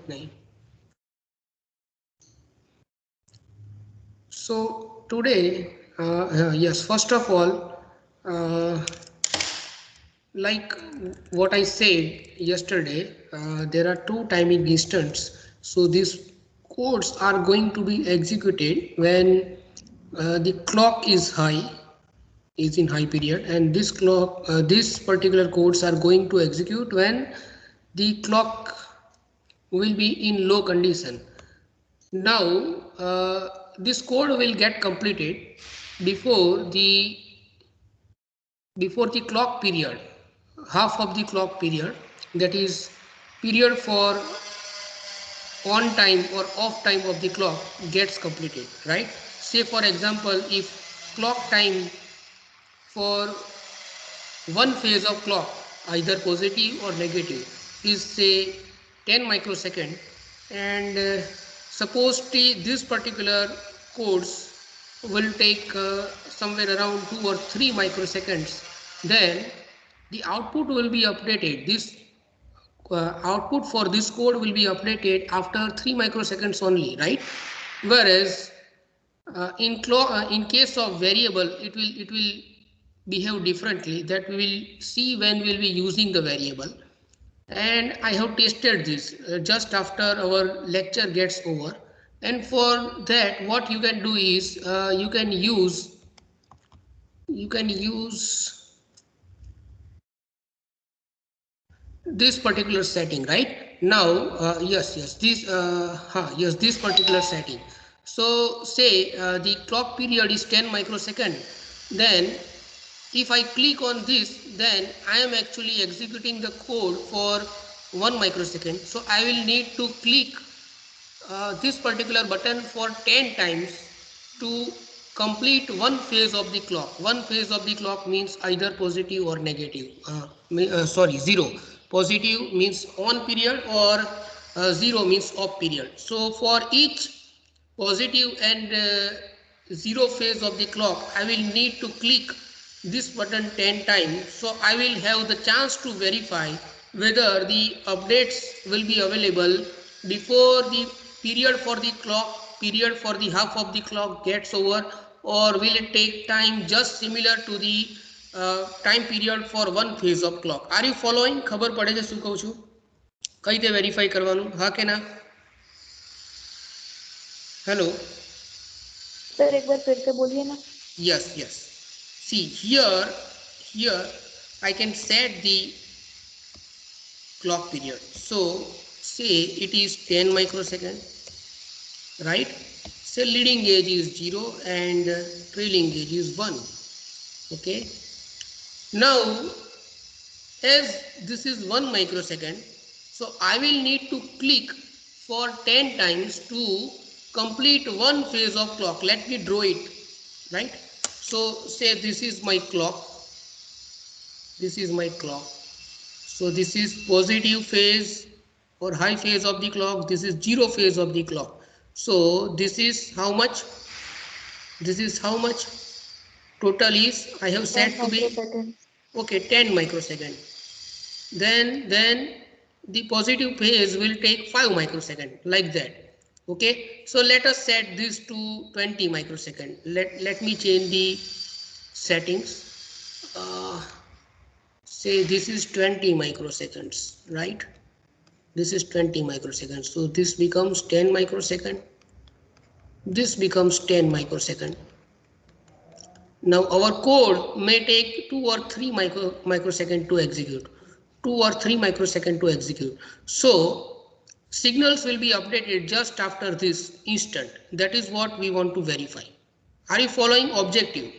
नहीं. So today, yes, first of all, like what I said yesterday, there are two timing instants. So these codes are going to be executed when the clock is in high period, and this particular codes are going to execute when the clock will be in low condition. Now this code will get completed before the clock period, half of the clock period, that is period for on time or off time of the clock gets completed, right? Say for example, if clock time for one phase of clock, either positive or negative, is say 10 microsecond, and suppose this particular codes will take somewhere around 2 or 3 microseconds, then the output will be updated. This output for this code will be updated after 3 microseconds only, right? Whereas in case of variable, it will behave differently, that we will see when we will be using the variable. And I have tested this just after our lecture gets over. And for that, what you can do is you can use this particular setting right now. This particular setting. So say the clock period is 10 microsecond, then if I click on this, then I am actually executing the code for 1 microsecond. So I will need to click this particular button for 10 times to complete one phase of the clock. One phase of the clock means either positive or negative. Zero. Positive means on period, or zero means off period. So for each positive and zero phase of the clock, I will need to click this button 10 times. So I will have the chance to verify whether the updates will be available before the period for the half of the clock gets over, or will it take time just similar to the time period for one phase of clock. Are you following? ખબર પડે છે શું કહું છું? કઈ રીતે verify કરવાનું? હા કે ના? હેલો सर एक बार फिर से बोलिए ना. Yes. See here I can set the clock period. So say it is 10 microsecond, right? Say leading edge is 0 and trailing edge is 1. Okay, now as this is 1 microsecond, so I will need to click for 10 times to complete one phase of clock. Let me draw it, right? So say this is my clock, so this is positive phase or high phase of the clock, this is zero phase of the clock. So this is how much? Total is, I have set to be, okay, 10 microsecond. Then the positive phase will take 5 microsecond, like that. Okay, so let us set this to 20 microsecond. Let me change the settings. Say this is 20 microseconds, right? This is 20 microseconds. So this becomes 10 microsecond. This becomes 10 microsecond. Now our code may take 2 or 3 microsecond to execute. 2 or 3 microsecond to execute. So signals will be updated just after this instant. That is what we want to verify. Are you following? Objective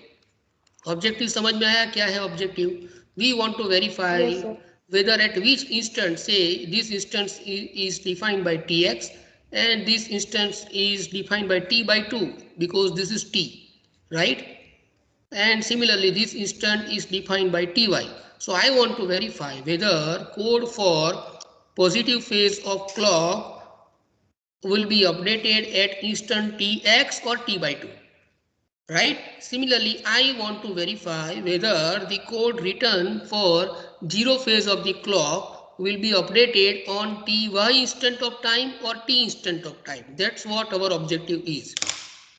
समझ में आया? क्या है objective? We want to verify whether at which instant, say this instance is defined by tx and this instance is defined by t by 2 because this is t, right? And similarly this instant is defined by ty. So I want to verify whether code for positive phase of clock will be updated at instant tx or t by 2, right? Similarly I want to verify whether the code written for zero phase of the clock will be updated on ty instant of time or t instant of time. That's what our objective is.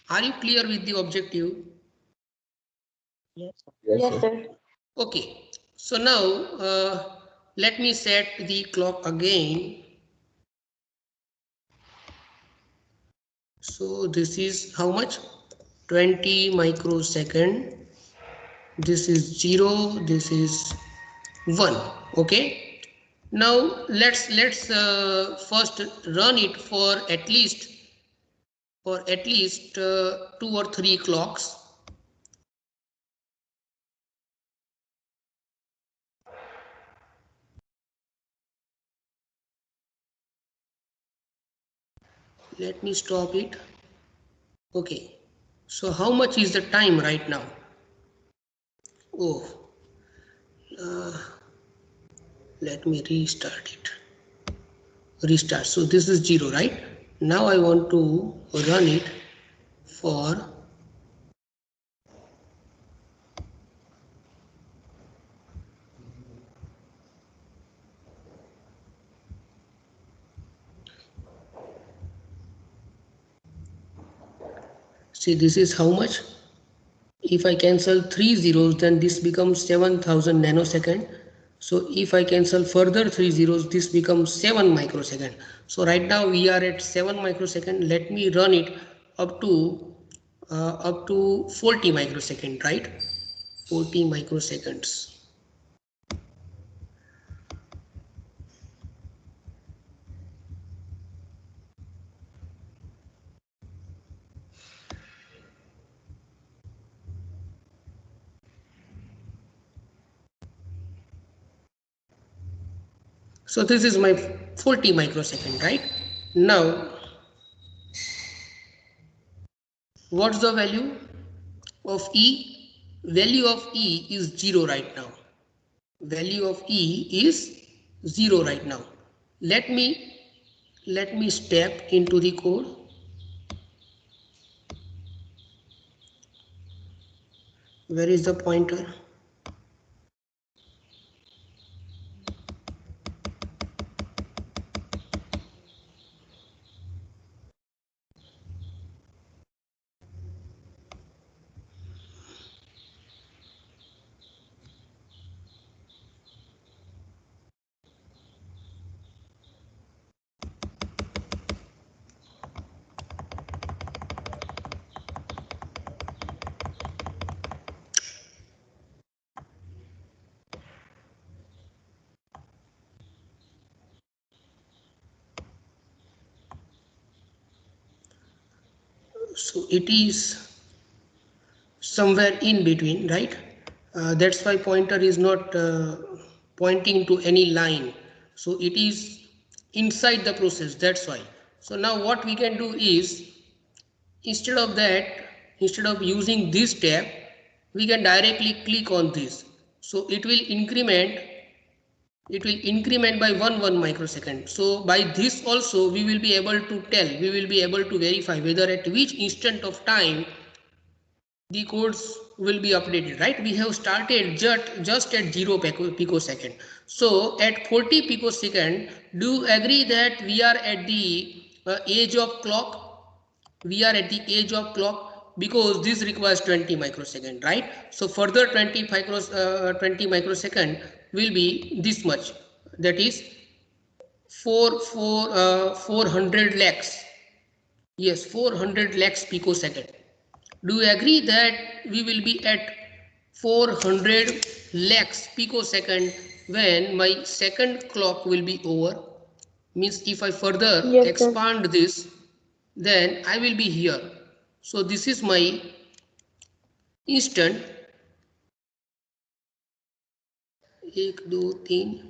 Are you clear with the objective? Yes, Yes, sir. sir. Okay, so now let me set the clock again. So this is how much? 20 microsecond. This is 0, this is 1. Okay, now let's first run it for at least 2 or 3 clocks. Let me stop it. Okay, so how much is the time right now? Oh, let me restart it. Restart. So this is 0, right? Now I want to run it for see, this is how much? If I cancel 3 zeros, then this becomes 7000 nanosecond. So if I cancel further 3 zeros, this becomes 7 microsecond. So right now we are at 7 microsecond. Let me run it up to 40 microsecond, right? 40 microseconds. So this is my 40 microsecond, right? Now, what's the value of E? Value of E is 0 right now. Value of E is 0 right now. Let me step into the code. Where is the pointer? So it is somewhere in between, right? That's why pointer is not pointing to any line. So it is inside the process, that's why. So now what we can do is, instead of using this tab, we can directly click on this. So it will increment by 1 microsecond. So by this also we will be able to verify whether at which instant of time the codes will be updated, right? We have started just at 0 picosecond. So at 40 picosecond, do you agree that we are at the edge of clock? We are at the edge of clock because this requires 20 microsecond, right? So further 20 microsecond will be this much, that is 400 lakhs. Yes, 400 lakhs picosecond. Do you agree that we will be at 400 lakhs picosecond when my second clock will be over? Means if I further expand this, then I will be here. So this is my instant 1 2 3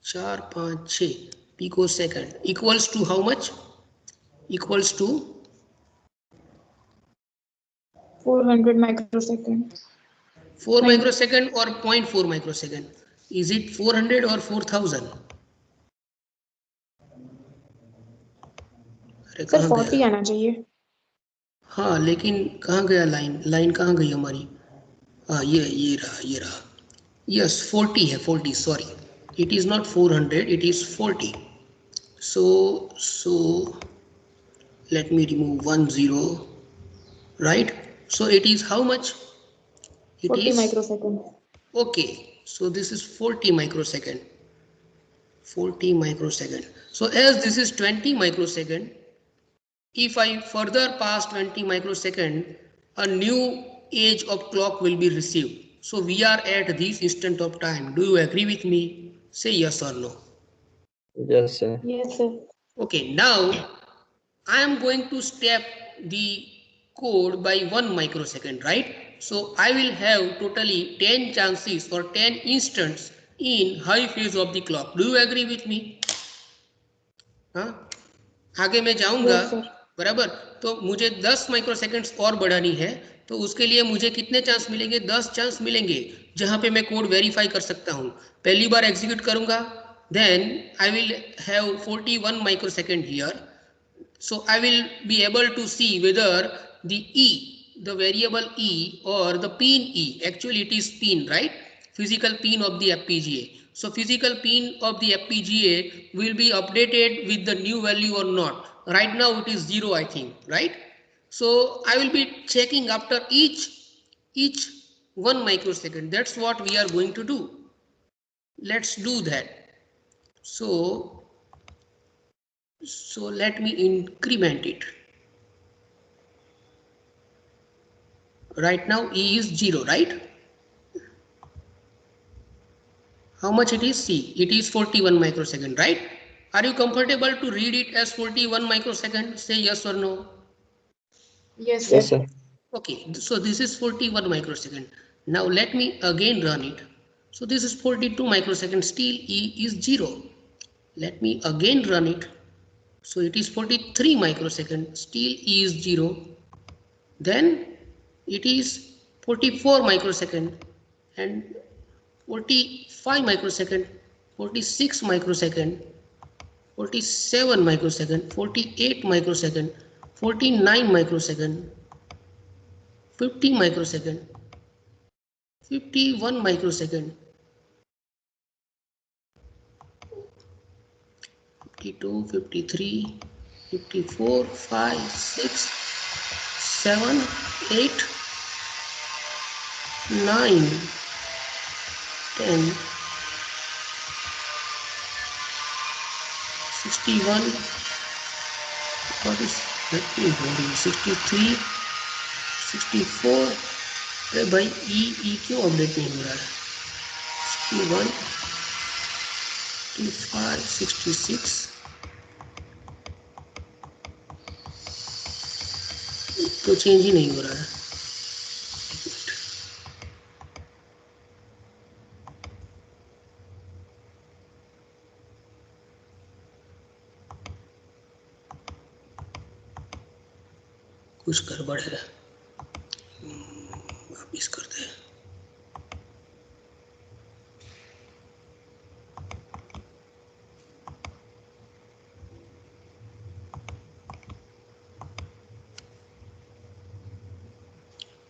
4 5 6 picosecond equals to how much? Equals to 400 microseconds. 4 microsecond or 0.4 microsecond. Is it 400 or 4000? Sir 40 आना चाहिए. हाँ, लेकिन कहाँ गया line कहाँ गई हमारी? हाँ, ये रहा. यस 40 है, 40, sorry. it is not 400, it is 40. So let me remove 10, right? So it is how much? It 40 is microseconds. okay. So this is 40 microsecond. 40 microsecond. So as this is 20 microsecond, if I further pass 20 microsecond, a new age of clock will be received. So we are at this instant of time. Do you agree with me? Say yes or no. Yes, sir. Yes, sir. Okay, now I am going to step the code by 1 microsecond, right? So I will have totally 10 chances or 10 instants in high phase of the clock. Do you agree with me? हाँ, आगे मैं जाऊंगा Yes, sir. बराबर. तो मुझे 10 microseconds और बढ़ानी है, तो उसके लिए मुझे कितने चांस मिलेंगे? 10 चांस मिलेंगे जहां पे मैं कोड वेरीफाई कर सकता हूं. पहली बार एग्जीक्यूट करूंगा, then I will have 41 microsecond here. So I will be able to see whether the E, the variable E or the pin E, actually it is pin, right? Physical pin of the FPGA. So physical pin of the FPGA will be updated with the new value or not. Right now it is 0, I think, right? So I will be checking after each 1 microsecond. That's what we are going to do. Let's do that. So let me increment it. Right now E is 0, right? How much it is? See, it is 41 microsecond, right? Are you comfortable to read it as 41 microsecond? Say yes or no. Yes, Yes, sir. sir. Okay, so this is 41 microsecond. Now let me again run it. So this is 42 microsecond, still E is 0. Let me again run it. So it is 43 microsecond, still E is 0. Then it is 44 microsecond and 45 microsecond, 46 microsecond, 47 microsecond, 48 microsecond, 49 microsecond, 50 microsecond, 51 microsecond, 52, 53, 54, 5, 6, 7, 8, 9, 10, 61, what is that? 63, 64. अरे भाई ई क्यों update नहीं हो रहा है? 61, 65, 66, तो change ही नहीं हो रहा है. कुछ गड़बड़ है. वापिस करते हैं.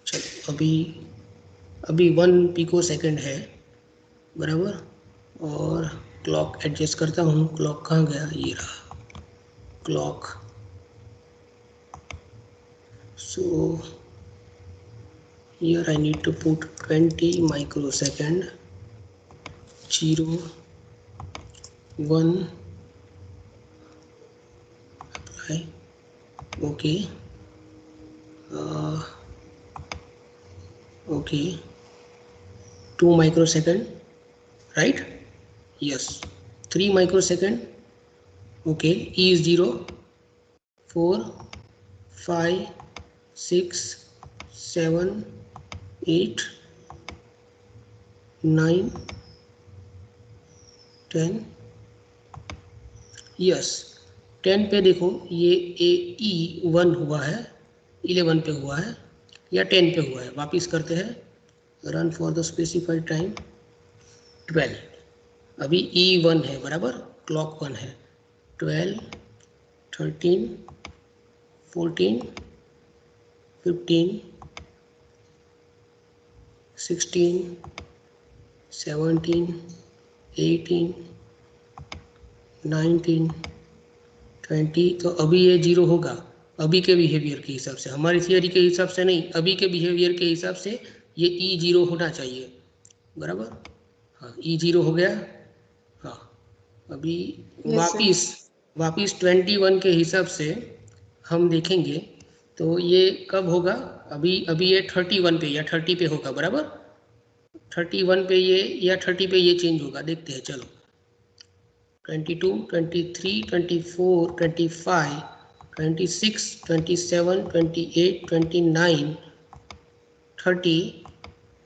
चलो अभी 1 पिको सेकंड है बराबर. और क्लॉक एडजस्ट करता हूँ. क्लॉक कहाँ गया? ये रहा clock. So here I need to put 20 microsecond, 0, 1, apply, okay, okay, 2 microsecond, right? Yes, 3 microsecond, okay, E is 0, 4, 5, 6, 7, 8, 9, 10. Yes, 10 पे देखो ये E 1 हुआ है, 11 पे हुआ है या 10 पे हुआ है. वापिस करते हैं. Run for the specified time 12. अभी E 1 है बराबर, क्लॉक 1 है. 12, 13, 14, 15, 16, 17, 18, 19, 20, तो अभी ये 0 होगा अभी के बिहेवियर के हिसाब से, हमारी थियरी के हिसाब से नहीं, अभी के बिहेवियर के हिसाब से ये ई 0 होना चाहिए, बराबर। हाँ, ई 0 हो गया। हाँ, अभी Yes, sir. वापिस 21 के हिसाब से हम देखेंगे तो ये कब होगा, अभी ये 31 पे या 30 पे होगा, बराबर। 31 पे ये या 30 पे ये चेंज होगा, देखते हैं चलो। 22, 23, 24, 25, 26, 27, 28, 29, 30,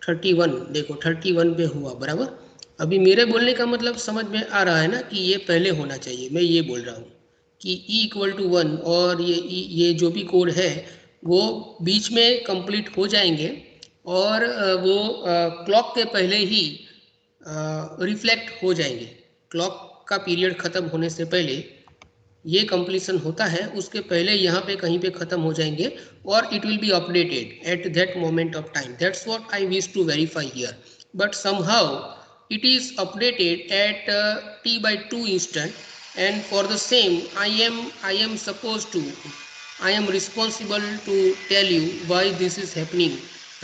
31, देखो 31 पे हुआ, बराबर। अभी मेरे बोलने का मतलब समझ में आ रहा है ना कि ये पहले होना चाहिए, मैं ये बोल रहा हूँ कि E = 1 और ये जो भी कोड है वो बीच में कंप्लीट हो जाएंगे और वो क्लॉक के पहले ही रिफ्लेक्ट हो जाएंगे। क्लॉक का पीरियड ख़त्म होने से पहले ये कंप्लीशन होता है, उसके पहले यहाँ पे कहीं पे ख़त्म हो जाएंगे और it will be updated at that moment of time. That's what I wish to verify here, but somehow it is updated at t/2 instant, and for the same I am supposed to, I am responsible to tell you why this is happening,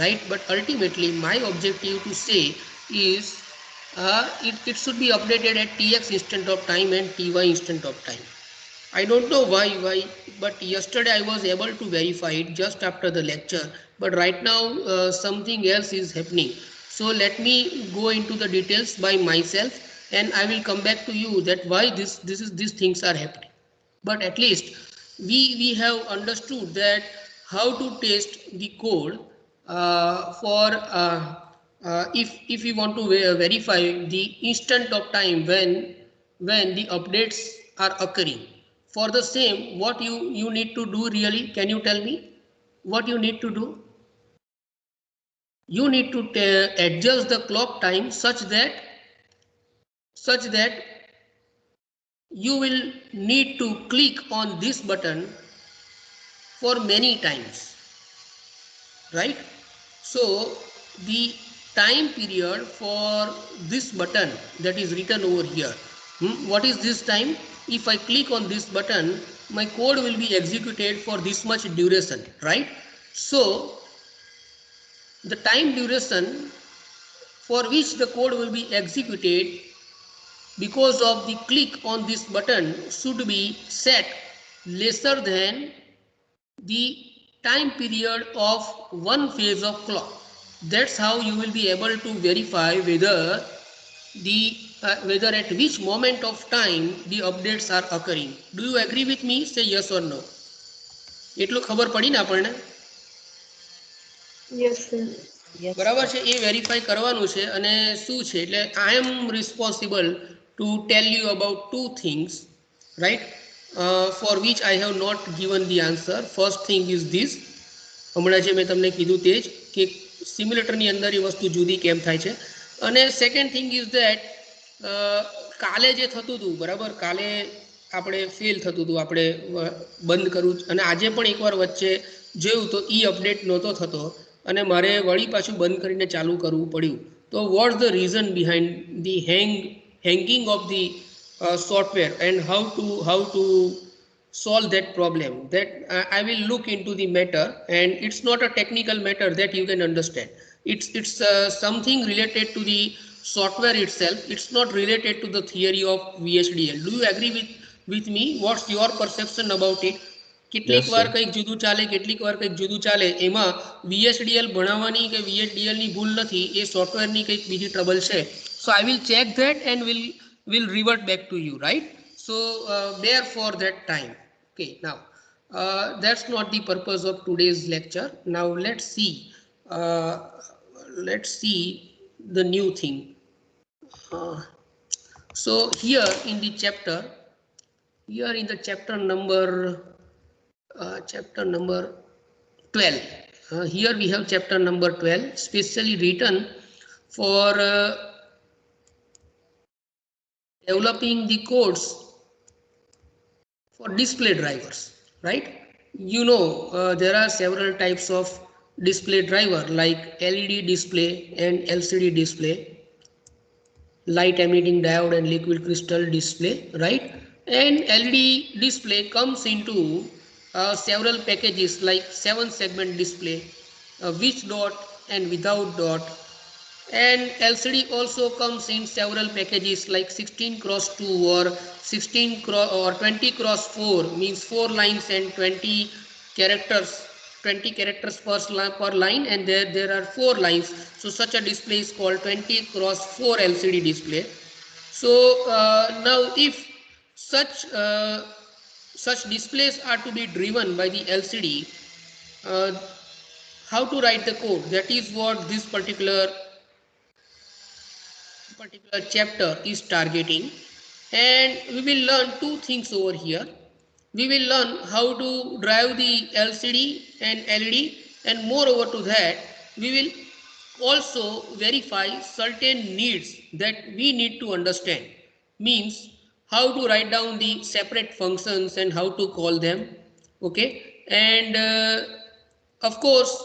right? But ultimately my objective to say is it should be updated at tx instant of time and ty instant of time. I don't know why, but yesterday I was able to verify it just after the lecture, but right now something else is happening. So let me go into the details by myself, and I will come back to you that why these things are happening. But at least we have understood that how to test the code for if we want to verify the instant of time when the updates are occurring. For the same, what you need to do really, can you tell me what you need to do? You need to adjust the clock time such that you will need to click on this button for many times, right? So the time period for this button that is written over here, what is this time? If I click on this button, my code will be executed for this much duration, right? So the time duration for which the code will be executed because of the click on this button should be set lesser than the time period of one phase of clock. That's how you will be able to verify whether whether at which moment of time the updates are occurring. Do you agree with me? Say yes or no. એટલું ખબર પડી ને આપણને? Yes, sir. બરાબર છે, એ verify કરવાનું છે. અને શું છે એટલે I am responsible to tell you about two things, right, for which I have not given the answer. First thing is this, હમણાં જે મેં તમને કીધું તે જ કે સિમ્યુલેટરની અંદર એ વસ્તુ જુદી કેમ થાય છે. અને સેકન્ડ થિંગ ઇઝ દેટ કાલે જે થતું હતું, બરાબર, કાલે આપણે ફેલ થતું હતું, આપણે બંધ કરવું, અને આજે પણ એકવાર વચ્ચે જોયું તો ઈ અપડેટ નહોતો થતો અને મારે વળી પાછું બંધ કરીને ચાલુ કરવું પડ્યું. તો what's the reason behind the hanging of the software and how to solve that problem, that I will look into the matter, and it's not a technical matter that you can understand. It's something related to the software itself. It's not related to the theory of VHDL. Do you agree with me? What's your perception about it? કેટલીક વાર કંઈક જુદું ચાલે, કેટલીક વાર કંઈક જુદું ચાલે. એમાં VHDL ભણાવવાની કે VHDL ની ભૂલ નથી, એ સોફ્ટવેરની કંઈક બીજી ટ્રબલ છે. So I will check that and will revert back to you, right? So bear for that time. Okay, now that's not the purpose of today's lecture. Now let's see the new thing. So here in the chapter chapter number 12, here we have chapter number 12 specially written for developing the codes for display drivers, right? You know, there are several types of display driver like LED display and LCD display. light emitting diode and liquid crystal display, right? And LED display comes into several packages like 7-segment display, with dot and without dot. And LCD also comes in several packages like 16 cross 2 or 16 cross or 20 cross 4, means 4 lines and 20 characters, 20 characters per line, and there are 4 lines. So such a display is called 20 cross 4 LCD display. So now if such displays are to be driven by the LCD, uh, how to write the code? That is what this particular chapter is targeting, and we will learn two things over here. We will learn how to drive the LCD and LED, and moreover to that we will also verify certain needs that we need to understand, means how to write down the separate functions and how to call them. Okay, and of course,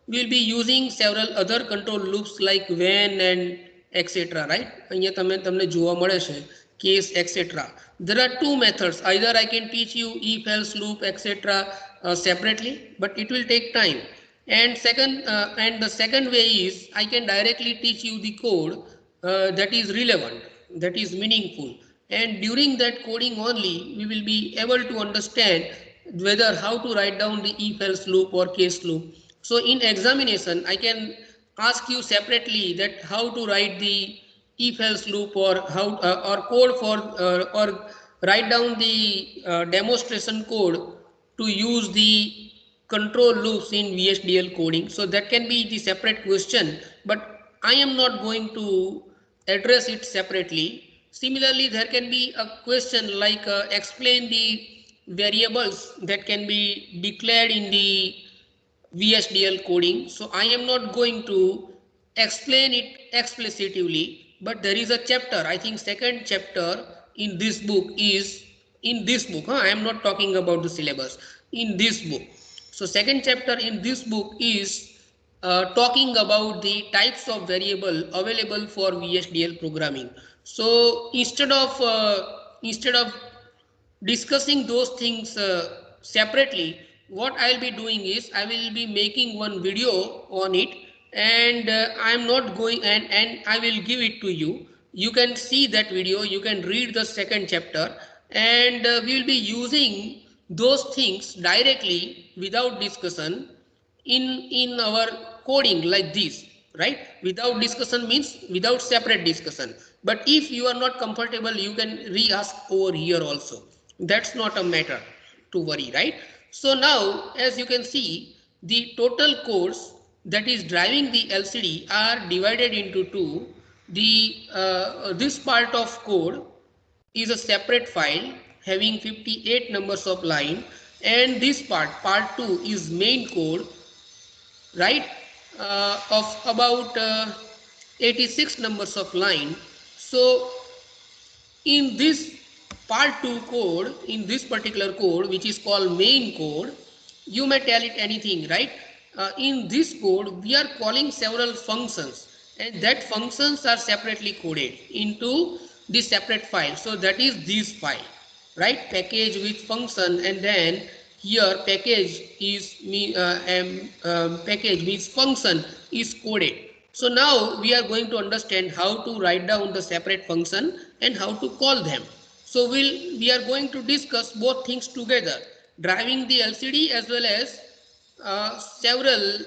we will be using several other control loops like when and etc. Right? અહીંયા તમને જોવા મળે છે case etc. There are two methods. Either I can teach you if else loop etc. Separately, but it will take time. And the second way is I can directly teach you the code that is relevant, that is meaningful, and during that coding only we will be able to understand whether how to write down the if else loop or case loop. So in examination I can ask you separately that how to write the if else loop, or how or code for or write down the demonstration code to use the control loops in VHDL coding. So that can be the separate question, but I am not going to address it separately. Similarly, there can be a question like explain the variables that can be declared in the VHDL coding. So I am not going to explain it explicitly, but there is a chapter, I think second chapter in this book is in this book. I am not talking about the syllabus, in this book. So second chapter in this book is talking about the types of variable available for VHDL programming. So instead of discussing those things separately, what I'll be doing is I will be making one video on it, and I'm not going and I will give it to you. You can see that video, you can read the second chapter, and we will be using those things directly without discussion in our coding like this, right? Without discussion means without separate discussion. But if you are not comfortable, you can re-ask over here also. That's not a matter to worry, right? So now, as you can see, the total codes that is driving the LCD are divided into two. This part of code is a separate file having 58 numbers of line, and this part 2 is main code, right, of about 86 numbers of line. So in this part 2 code, in this particular code which is called main code, you may tell it anything, right? In this code we are calling several functions, and that functions are separately coded into the separate file. So that is this file, right? Package with function, and then here package is package with function is coded. So now we are going to understand how to write down the separate function and how to call them. So we are going to discuss both things together, driving the LCD as well as several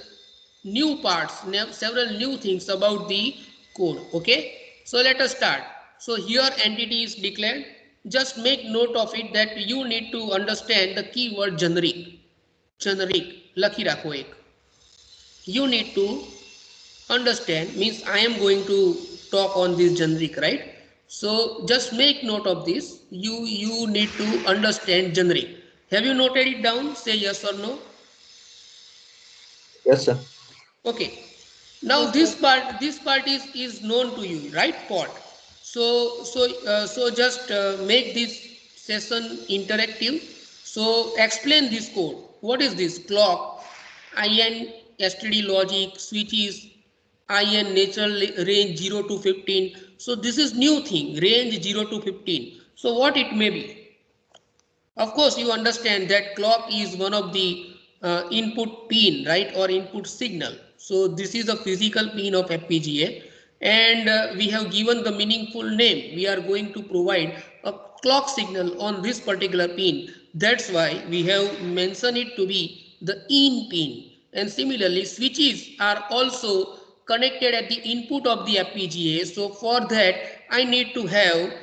new parts, several new things about the code. Okay, so let us start. So here entity is declared. Just make note of it that you need to understand the keyword generic. Generic લખી રાખો એક. You need to understand, means I am going to talk on this generic, right? So just make note of this. You need to understand generic. Have you noted it down? Say yes or no. Yes, sir. Okay, now this part is known to you, right? Pot. So just make this session interactive. So explain this code. What is this? Clock, IN, STD logic, switches, IN natural range 0 to 15. So this is new thing, range 0 to 15. So what it may be? Of course, you understand that clock is one of the input pin, right, or input signal. So this is a physical pin of FPGA, and we have given the meaningful name. We are going to provide a clock signal on this particular pin. That's why we have mentioned it to be the in pin. And similarly, switches are also connected at the input of the FPGA. So for that, I need to have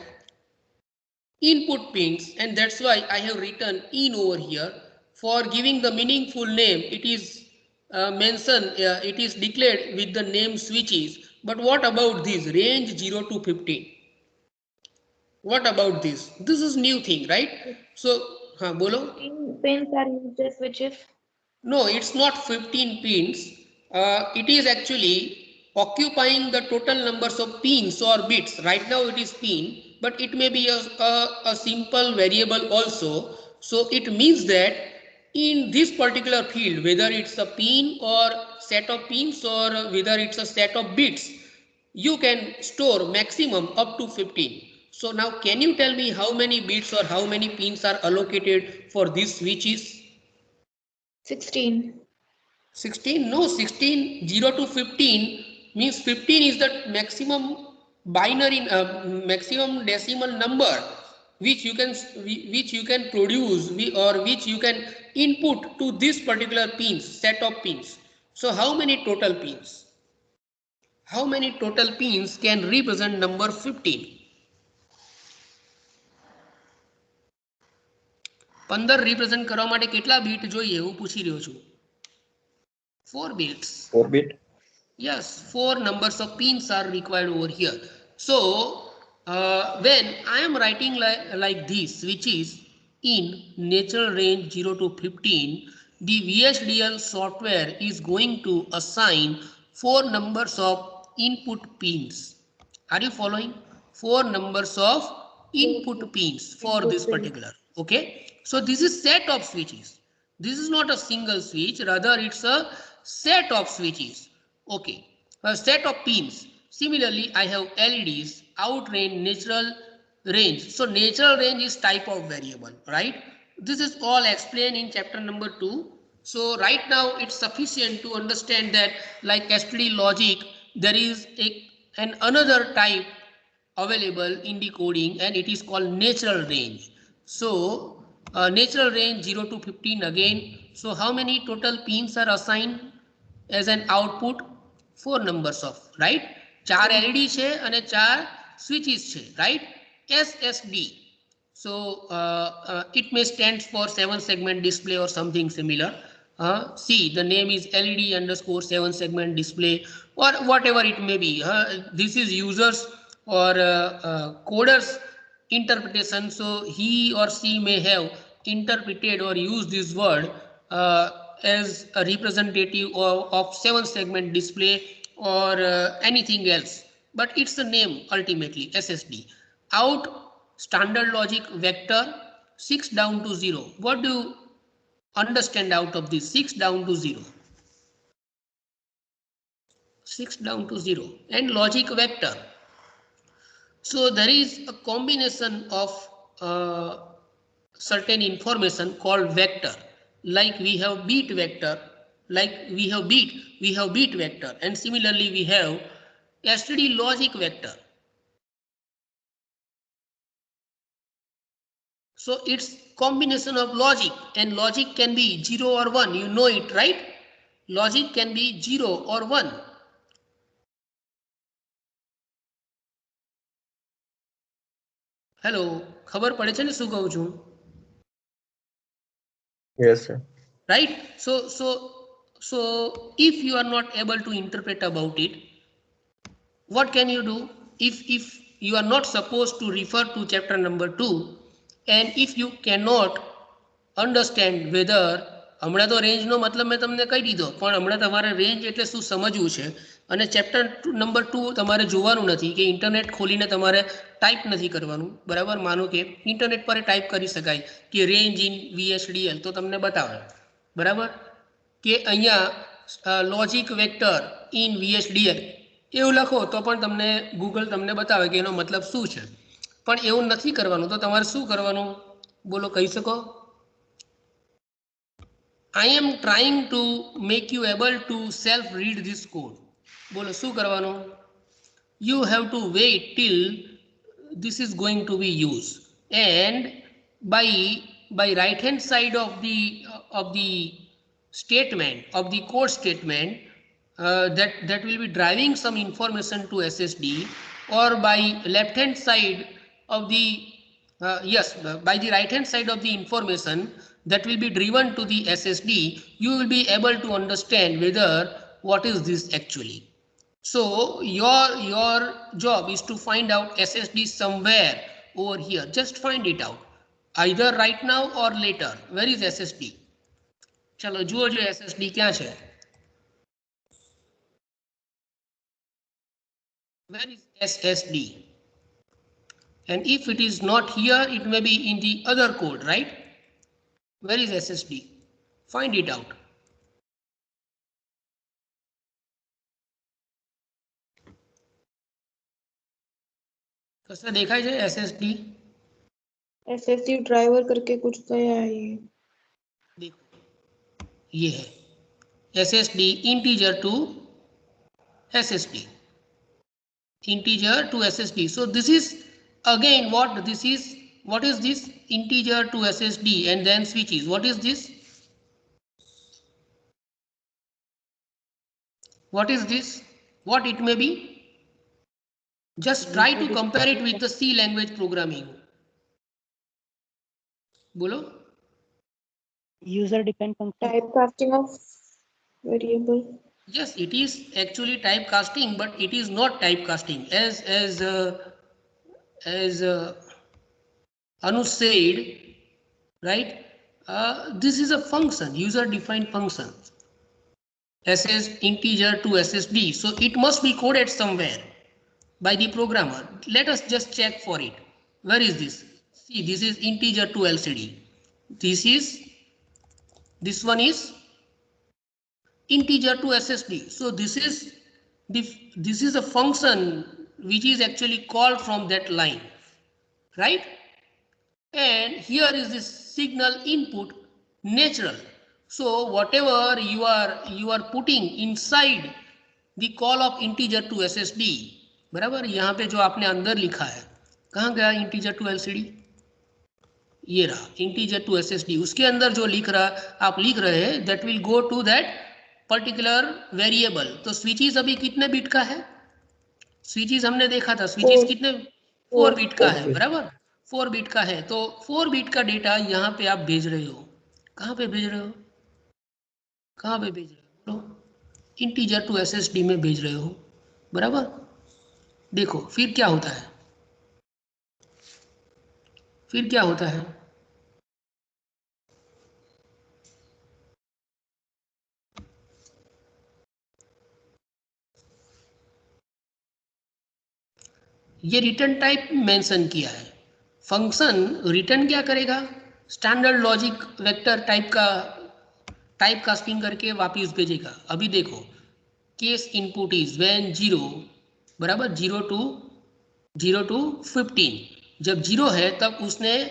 input pins, and that's why I have written in over here. For giving the meaningful name, it is mentioned, it is declared with the name switches. But what about this range 0 to 15? What about this? This is new thing, right? So, bolo? 15 pins are used as switches. No, it's not 15 pins. It is actually occupying the total numbers of pins or bits. Right now it is pin, but it may be a simple variable also. So it means that in this particular field, whether it's a pin or set of pins or whether it's a set of bits, you can store maximum up to 15. So now can you tell me how many bits or how many pins are allocated for these switches? 16. 16, no, 16, 0 to 15 means 15 is the maximum binary, maximum decimal number which you can produce or which you can input to this particular pins, set of pins. So how many total pins? How many total pins can represent number 15? 15 represent કરવા માટે કેટલા bit જોઈએ હું પૂછી રહ્યો છું? 4 bits. 4 bit. Yes, 4 numbers of pins are required over here. So when I am writing like this, which is in natural range 0 to 15, the VHDL software is going to assign 4 numbers of input pins. Are you following? 4 numbers of input pins for this particular. Okay. So this is set of switches. This is not a single switch, rather it's a set of switches. Okay, a set of pins. Similarly, I have LEDs, out range, natural range. So natural range is type of variable, right? This is all explained in chapter number 2. So right now it's sufficient to understand that like STD logic, there is another type available in the coding, and it is called natural range. So natural range 0 to 15 again. So how many total pins are assigned as an output? 4 numbers of, right? 4 LED છે અને 4 switches છે, right? SSD. So it may stands for 7 segment display or something similar. See, the name is LED underscore 7 segment display or whatever it may be. This is users or coders interpretation. So he or she may have interpreted or used this word as a representative of 7 segment display or anything else, but it's the name ultimately SSD. Out standard logic vector 6 down to 0. What do you understand out of this? 6 down to 0. 6 down to 0 and logic vector. So there is a combination of certain information called vector. Like we have bit vector, like we have bit vector, and similarly we have STD logic vector. So it's combination of logic, and logic can be 0 or 1. You know it, right? Logic can be 0 or 1. Hello, ખબર પડે છે ને શું કહું છું? Yes, sir. Right? So if you are not able to interpret about it, what can you do? If you are not supposed to refer to chapter number 2, and if you cannot understand whether હમણાં તો રેન્જનો મતલબ મેં તમને કહી દીધો, પણ હમણાં તમારે રેન્જ એટલે શું સમજવું છે, અને ચેપ્ટર નંબર 2 તમારે જોવાનું નથી કે ઇન્ટરનેટ ખોલીને તમારે ટાઈપ નથી કરવાનું, બરાબર? માનો કે ઇન્ટરનેટ પર ટાઈપ કરી શકાય કે રેન્જ ઇન VHDL, તો તમને બતાવે, બરાબર, કે અહીંયા લોજિક વેક્ટર ઇન VHDL એવું લખો તો પણ તમને ગૂગલ તમને બતાવે કે એનો મતલબ શું છે. પણ એવું નથી કરવાનું. તો તમારે શું કરવાનું બોલો, કહી શકો? I am trying to make you able to self read this code. બોલો શું કરવાનું? You have to wait till this is going to be used, and by right hand side of the statement, of the code statement, that will be driving some information to SSD, or by left hand side of the by the right hand side of the information that will be driven to the SSD, you will be able to understand whether what is this actually. So your job is to find out SSD somewhere over here. Just find it out, either right now or later. Where is SSD? चलो जुओ जो SSD क्या है. Where is SSD? And if it is not here, it may be in the other code, right? Where is SSD? Find it out. कैसा देखा है SSD? SSD driver करके कुछ तो है ये. देखो ये है SSD, integer to SSD, integer to SSD. So this is again what this is. What is this? Integer to SSD and then switches. What is this? What is this? What it may be? Just try to compare it with the C language programming. बोलो. User depend function. Typecasting of variable. Yes, it is actually typecasting, but it is not typecasting. As Anu said, right? This is a function, user defined function. SS integer to SSD. So it must be coded somewhere by the programmer. Let us just check for it. Where is this? See, this is integer to LCD. This one is integer to SSD. So this is a function which is actually called from that line, right? And here is this signal input natural. So whatever you are putting inside the call of integer to SSD, बराबर. यहाँ पे जो आपने अंदर लिखा है, कहाँ गया integer to LCD? ये रहा integer to SSD. उसके अंदर जो आप लिख रहे हैं, that will go to that particular variable. तो switches अभी कितने बिट का है? switches हमने देखा था, switches कितने 4 बिट का है, बराबर. 4 बिट का है. तो 4 बिट का डेटा यहाँ पे आप भेज रहे हो. कहाँ पे भेज रहे हो? कहाँ पे भेज रहे हो? इंटीजर टू SSD में भेज रहे हो, बराबर. देखो फिर क्या होता है. फिर क्या होता है? ये रिटर्न टाइप मेंशन किया है. फंक्शन रिटर्न क्या करेगा? स्टैंडर्ड लॉजिक वेक्टर टाइप का टाइप कास्टिंग करके वापिस भेजेगा. अभी देखो, केस इनपुट इज व्हेन 0, बराबर 0 to 15. जब 0 है तब उसने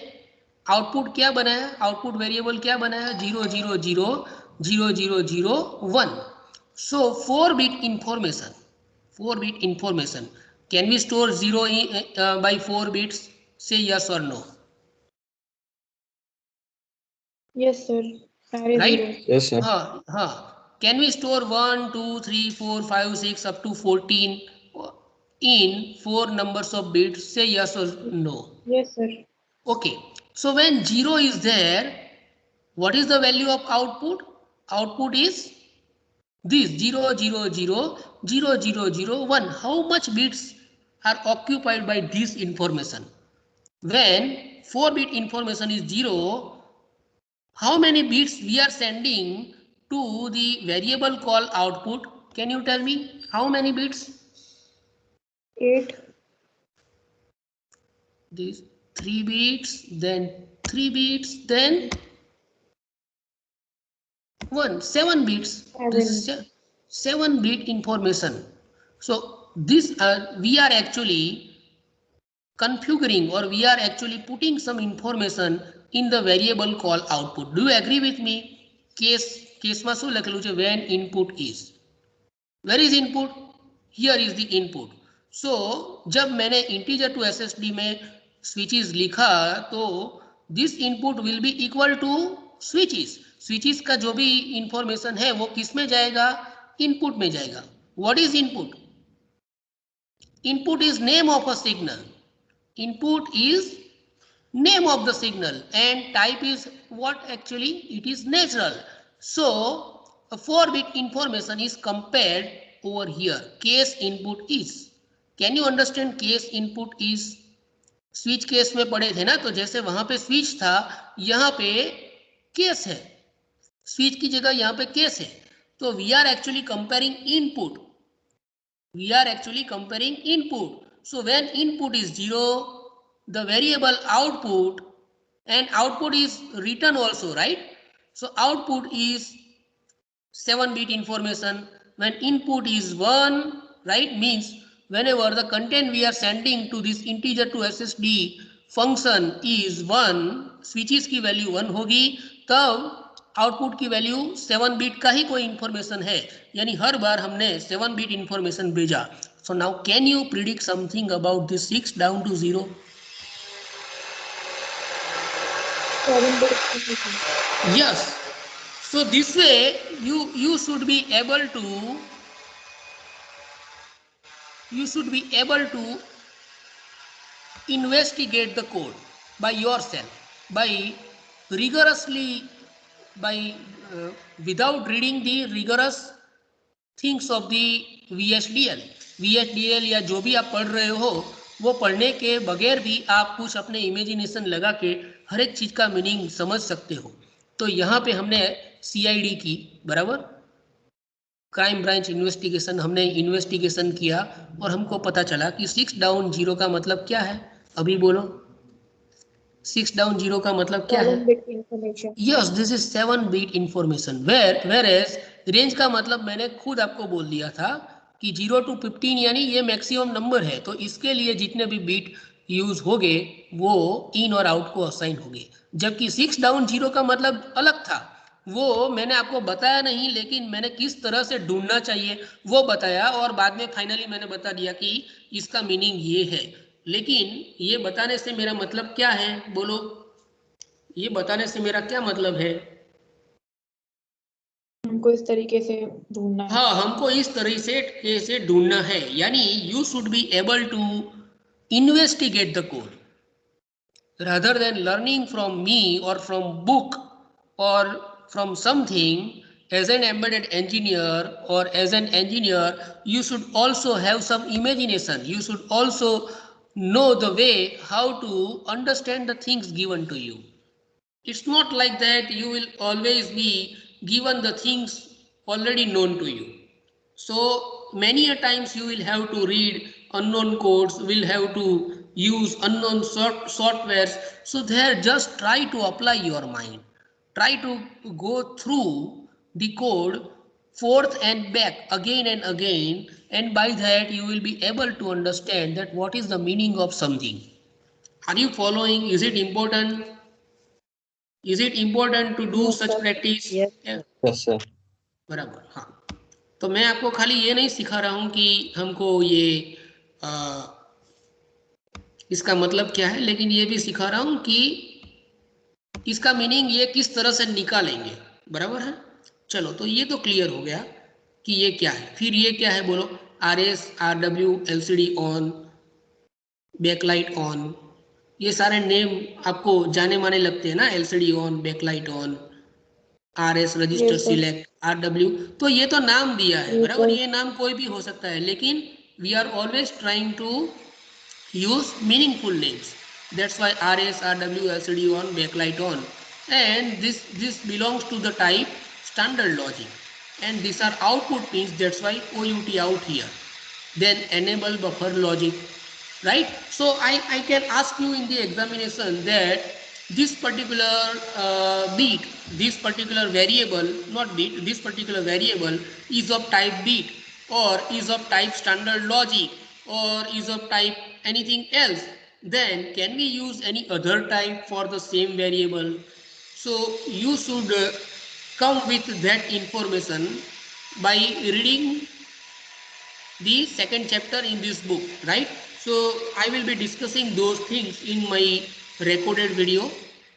आउटपुट क्या बनाया? आउटपुट वेरिएबल क्या बनाया? 0 0 0 0 0 0 1. सो 4 bit information. Can we store 0 by 4 bits? Say yes or no. Yes, sir. Right? Yes, sir. हाँ. Can we store 1, 2, 3, 4, 5, 6 up to 14 in 4 numbers of bits? Say yes or no. Yes, sir. Okay. So when 0 is there, what is the value of output? Output is this 0 0 0 0 0 0 1. How much bits are occupied by this information? When 4-bit information is 0, how many bits we are sending to the variable called output? Can you tell me how many bits? 8. These 3 bits, then 3 bits, then 1 7 bits. This is 7 bit information. So this we are actually configuring, or we are actually putting some information in the variable called output. Do you agree with me? Case માં શું લખેલું છે? When input is. Where is input? Here is the input. So जब मैंने integer to SSD में switches लिखा तो this input will be equal to switches. Switches का जो भी information है वो किस में जाएगा? Input में जाएगा. What is input? Input is name of a signal. Input is name of the signal, and type is what? Actually it is natural. So a 4-bit information is compared over here. Case input is. Can you understand case input is? Switch case में पढ़े थे ना, तो जैसे वहां पे switch था, यहाँ पे केस है, स्विच की जगह यहाँ पे केस है. तो we are actually comparing input. We are actually comparing input. So when input is 0, the variable output, and output is written also, right? So output is 7-bit information. When input is 1, right, means whenever the content we are sending to this integer to SSD function is 1, switches की value 1 होगी, तब output की value 7 bit का ही कोई information है, यानी हर बार हमने 7 bit information भेजा. So now can you predict something about this 6 down to 0? Yes. So this way you should be able to investigate the code by yourself, by rigorously, without reading the rigorous things of the VHDL या जो भी आप पढ़ रहे हो, वो पढ़ने के बगैर भी आप कुछ अपने इमेजिनेशन लगा के हर एक चीज का मीनिंग समझ सकते हो. तो यहाँ पे हमने CID की, बराबर, क्राइम ब्रांच इन्वेस्टिगेशन, हमने इन्वेस्टिगेशन किया और हमको पता चला कि 6 डाउन 0 का मतलब क्या है. अभी बोलो, 6 डाउन 0 का मतलब क्या है? Yes, this is 7 bit information. Whereas range का मतलब मैंने खुद आपको बोल दिया था कि 0 to 15 यानी ये मैक्सिमम नंबर है, तो इसके लिए जितने भी बिट यूज होंगे वो इन और आउट को असाइन होंगे. जबकि 6 डाउन 0 का मतलब अलग था, वो मैंने आपको बताया नहीं, लेकिन मैंने किस तरह से ढूंढना चाहिए वो बताया, और बाद में फाइनली मैंने बता दिया कि इसका मीनिंग ये है. लेकिन ये बताने से मेरा मतलब क्या है? बोलो, ये बताने से मेरा क्या मतलब है? हमको इस तरीके से ढूंढना है. हाँ, हमको इस तरीके से ढूंढना है, यानी you should be able to investigate the code rather than learning from me or from book or from something. As an embedded engineer or as an engineer, you should also have some imagination. You should also know the way how to understand the things given to you. It's not like that you will always be given the things already known to you. So many a times you will have to read unknown codes, will have to use unknown softwares. So there, just try to apply your mind. Try to go through the code forth and back again and again, and by that you will be able to understand that what is the meaning of something. Are you following? Is it important? Is it important to do such practice? Yes sir. बराबर. हाँ, तो मैं आपको खाली ये नहीं सिखा रहा हूँ कि हमको ये इसका मतलब क्या है, लेकिन ये भी सिखा रहा हूँ कि इसका मीनिंग ये किस तरह से निकालेंगे. बराबर है. चलो, तो ये तो क्लियर हो गया कि ये क्या है. फिर ये क्या है बोलो? RS, RW, LCD on, backlight on, ये सारे नेम आपको जाने माने लगते हैं ना. LCD on, backlight on, RS register select, RW, तो ये तो नाम दिया है, बराबर. ये नाम कोई भी हो सकता है, लेकिन we are always trying to use meaningful names. That's why RS, RW, LCD on, backlight on, and this belongs to the type standard logic, and these are output pins. That's why OUT out here. Then enable buffer logic, right? So I can ask you in the examination that this particular bit, this particular variable, not bit, this particular variable is of type bit or is of type standard logic or is of type anything else, then can we use any other type for the same variable? So you should come with that information by reading the second chapter in this book, right? So I will be discussing those things in my recorded video,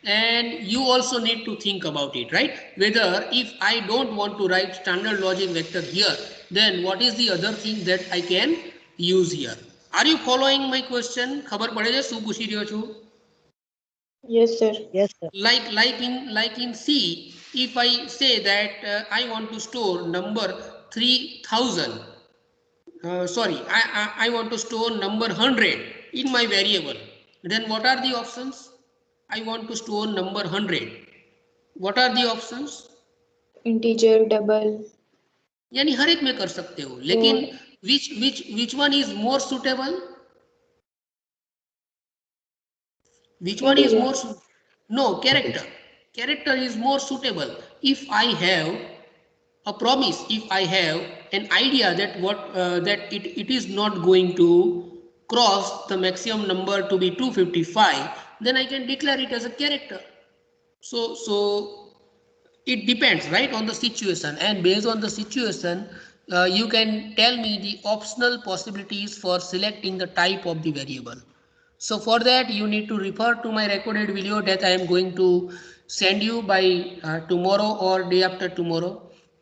and you also need to think about it, right? Whether if I don't want to write standard logic vector here, then what is the other thing that I can use here? Are you following my question? ખબર પડે છે શું પૂછી રહ્યો છું? Yes, sir. Yes, sir. Like in C, if I say that I want to store number 3000, sorry, I want to store number 100 in my variable, then what are the options? I want to store number 100. What are the options? Integer, double. यानी हर एक में कर सकते हो, लेकिन which one is more suitable? Which one is more suitable? No, character is more suitable. If I have a promise, if I have an idea that that it is not going to cross the maximum number to be 255, then I can declare it as a character. So it depends, right, on the situation, and based on the situation you can tell me the optional possibilities for selecting the type of the variable. So for that you need to refer to my recorded video that I am going to send you by tomorrow or day after tomorrow.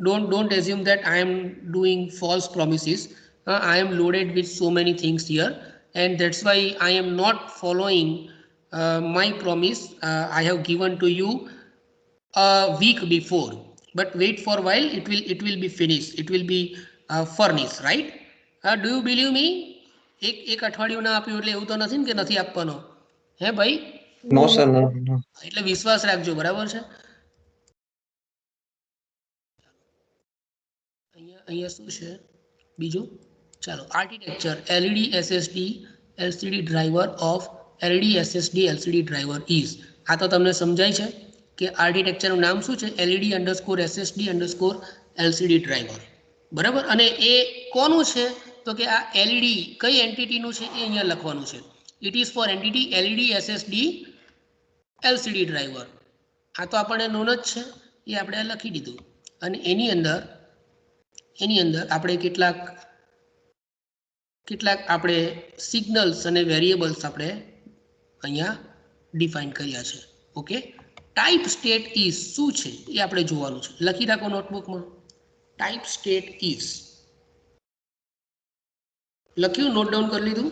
Don't assume that I am doing false promises. I am loaded with so many things here, and that's why I am not following my promise I have given to you a week before. But wait for a while, it will be finished, it will be furnished, right? Do you believe me? એક અઠવાડિયું ના આપ્યું એટલે એવું તો નથી ને કે નથી આપવાનો, હે ભાઈ? No, sir, no, no. એટલે વિશ્વાસ રાખજો, બરાબર છે? અહીંયા શું છે બીજું? ચાલો, architecture LED SSD LCD driver of LED SSD LCD driver is. આ તો તમને સમજાય છે કે આર્કિટેક્ચરનું નામ શું છે? LED_SSD_LCD ડ્રાઈવર, બરાબર? અને એ કોનું છે? તો કે આ LED કઈ એન્ટિટીનું છે એ અહીંયા લખવાનું છે. It is four entity LED SSD LCD driver. આ તો આપણને નોન જ છે, એ આપણે લખી દીધું. અને એની અંદર આપણે કેટલાક આપણે સિગ્નલ્સ અને વેરિયેબલ્સ આપણે અહીંયા ડિફાઇન કર્યા છે. ઓકે, ટાઈપ સ્ટેટ ઇઝ શું છે એ આપણે જોવાનું છે. લખી રાખો નોટબુકમાં. ટાઈપ સ્ટેટ ઇઝ લખ્યું? નોટ ડાઉન કરી લીધું?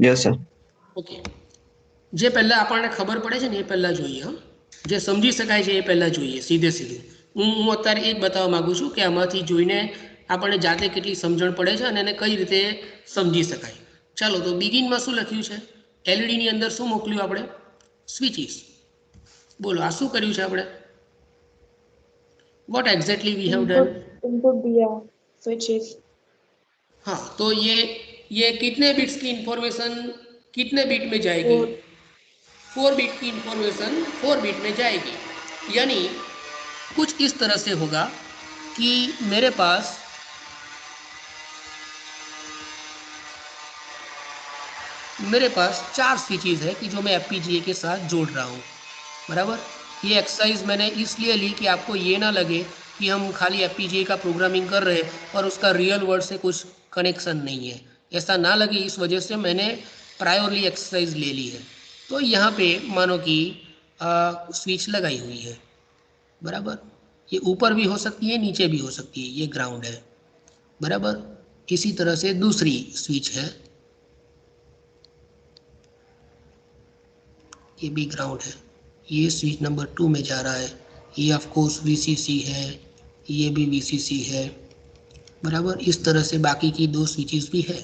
Yes, sir. ઓકે, જે પહેલા આપણને ખબર પડે છે ને એ પહેલા જોઈએ. જે સમજી શકાય છે એ પહેલા જોઈએ, સીધે સીધું. હું અત્યારે એ જ બતાવવા માંગુ છું કે આમાંથી જોઈને આપણને જાતે કેટલી સમજણ પડે છે અને એને કઈ રીતે સમજી શકાય. ચાલો, તો બિગિનમાં શું લખ્યું છે? LED ની અંદર શું મોકલ્યું આપણે? સ્વિચીસ. બોલો, આ શું કર્યું છે આપણે? Vote exactly we have done? Input दिया, switches. हाँ, तो ये कितने बिट्स की इंफॉर्मेशन कितने बिट में जाएगी? 4 बिट की इंफॉर्मेशन 4 बिट में जाएगी. यानी कुछ इस तरह से होगा कि मेरे पास मेरे पास 4 स्विचेस है कि जो मैं FPGA के साथ जोड़ रहा हूँ, बराबर। ये एक्सरसाइज मैंने इसलिए ली कि आपको ये ना लगे कि हम खाली FPGA का प्रोग्रामिंग कर रहे हैं और उसका रियल वर्ल्ड से कुछ कनेक्शन नहीं है, ऐसा ना लगे, इस वजह से मैंने प्रायोरली एक्सरसाइज ले ली है। तो यहाँ पे मानो कि स्विच लगाई हुई है, बराबर। ये ऊपर भी हो सकती है, नीचे भी हो सकती है, ये ग्राउंड है, बराबर। इसी तरह से दूसरी स्विच है, ये भी ग्राउंड है, ये स्विच नंबर 2 में जा रहा है, ये ऑफ कोर्स VCC है, ये भी VCC है, बराबर। इस तरह से बाकी की 2 स्विचेस भी है।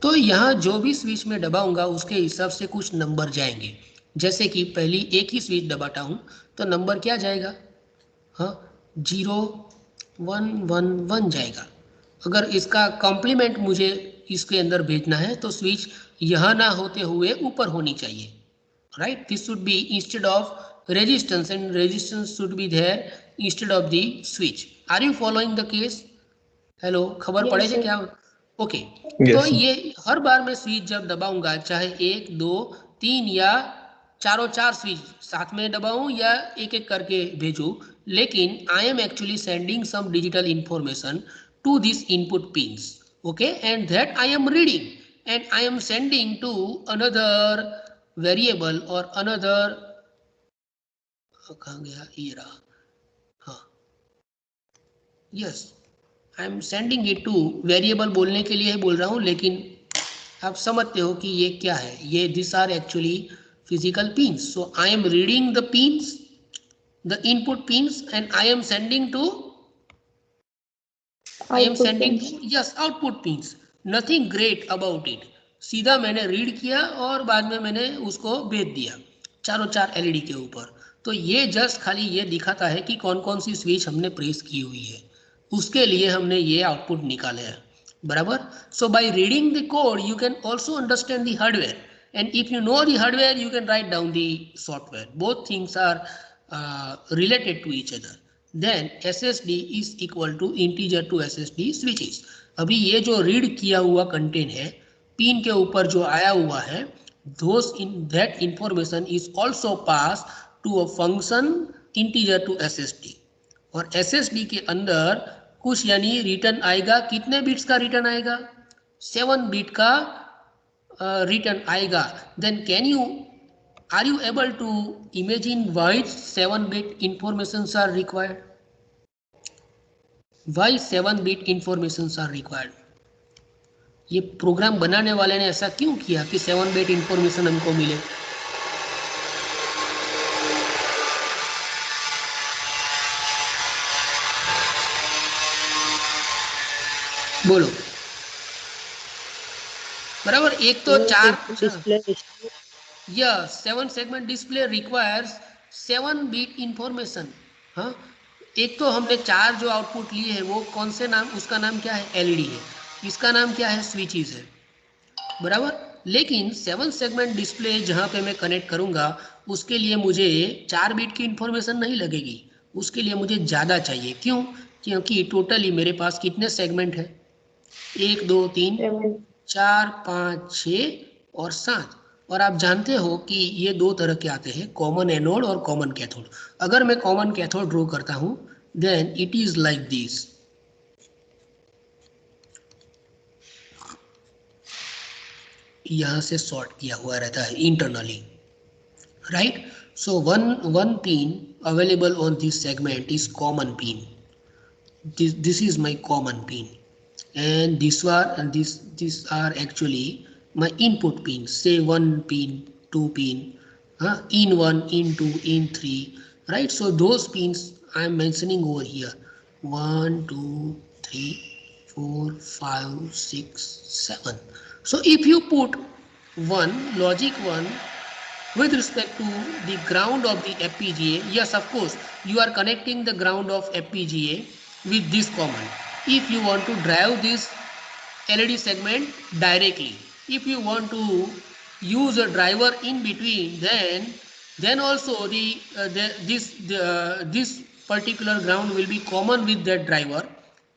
तो यहाँ जो भी स्विच में दबाऊंगा उसके हिसाब से कुछ नंबर जाएंगे। जैसे कि पहली एक ही स्विच दबाता हूँ तो नंबर क्या जाएगा, हाँ 0 1 1 1 जाएगा। अगर इसका कॉम्प्लीमेंट मुझे इसके अंदर भेजना है तो स्विच यह ना होते हुए ऊपर होनी चाहिए, right. This should be instead of resistance and resistance should be there instead of the switch. Are you following the case? Hello, खबर पड़े Yes, છે sir. क्या? ओके. Yes, तो sir. ये हर बार मैं स्विच जब दबाऊंगा, चाहे 1 2 3 या चारों 4 स्विच साथ में दबाऊं या एक एक करके भेजूं, लेकिन I am actually sending some digital information to this input pins, okay, and that I am reading and I am sending to another variable और अनदर, कहाँ गया ये रहा, हाँ, yes, I am sending it to variable बोलने के लिए बोल रहा हूँ, लेकिन आप समझते हो कि ये क्या है, ये this are actually physical pins. So I am reading the pins, the input pins, and I am sending to, I am Output sending pins. To, yes, output pins. Nothing great about it. सीधा मैंने read किया और बाद में मैंने उसको भेज दिया चारों 4 एलईडी के ऊपर. तो ये जस्ट खाली ये दिखाता है कि कौन कौन सी स्विच हमने प्रेस की हुई है, उसके लिए हमने ये आउटपुट निकाले हैं, बराबर. So by reading the code you can also understand the hardware, and if you know the hardware you can write down the software. Both things are related to each other. Then SSD is equal to integer to SSD switches. अभी ये जो read किया हुआ content है pin के ऊपर जो आया हुआ है, those in that information is also passed to a function integer to SSD. और SSD के अंदर कुछ यानी रिटर्न आएगा, कितने बिट्स का रिटर्न आएगा, 7 बिट का रिटर्न आएगा. Then can you, are you able to imagine why 7 bit informations are required? Why 7 bit informations are required? ये प्रोग्राम बनाने वाले ने ऐसा क्यों किया कि 7 बिट इंफॉर्मेशन हमको मिले? बोलो, बराबर. एक तो 4 display Yes, 7 segment display requires 7 bit information. हाँ, एक तो हमने 4 जो आउटपुट लिए हैं वो कौन से नाम, उसका नाम क्या है, एलईडी है, इसका नाम क्या है, स्विचेस है, बराबर. लेकिन 7 सेगमेंट डिस्प्ले जहाँ पे मैं कनेक्ट करूँगा उसके लिए मुझे 4 बिट की इंफॉर्मेशन नहीं लगेगी, उसके लिए मुझे ज़्यादा चाहिए. क्यों? क्योंकि टोटली मेरे पास कितने सेगमेंट है, 1 2 3 7. 4 5 6 और 7. और आप जानते हो कि ये 2 तरह के आते हैं, कॉमन एनोड और कॉमन कैथोड. अगर मैं कॉमन कैथोड ड्रॉ करता हूं then it is like this. यहां से शॉर्ट किया हुआ रहता है internally, right. So one pin available on this segment is common pin. This is my common pin and these are actually my input pins, say 1 pin 2 pin, in 1 in 2 in 3, right. So those pins I am mentioning over here, 1 2 3 4 5 6 7. So if you put one logic 1 with respect to the ground of the FPGA, yes, of course you are connecting the ground of FPGA with this command. If you want to drive this LED segment directly, if you want to use a driver in between, then also this particular ground will be common with that driver.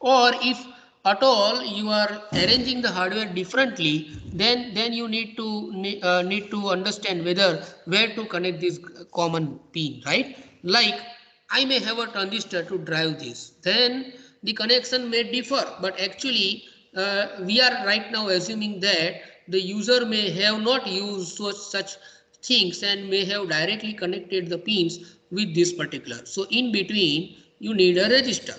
Or if at all you are arranging the hardware differently, then you need to understand where to connect this common pin, right. Like I may have a transistor to drive this, then the connection may differ, but actually we are right now assuming that the user may have not used such things and may have directly connected the pins with this particular. So in between you need a resistor,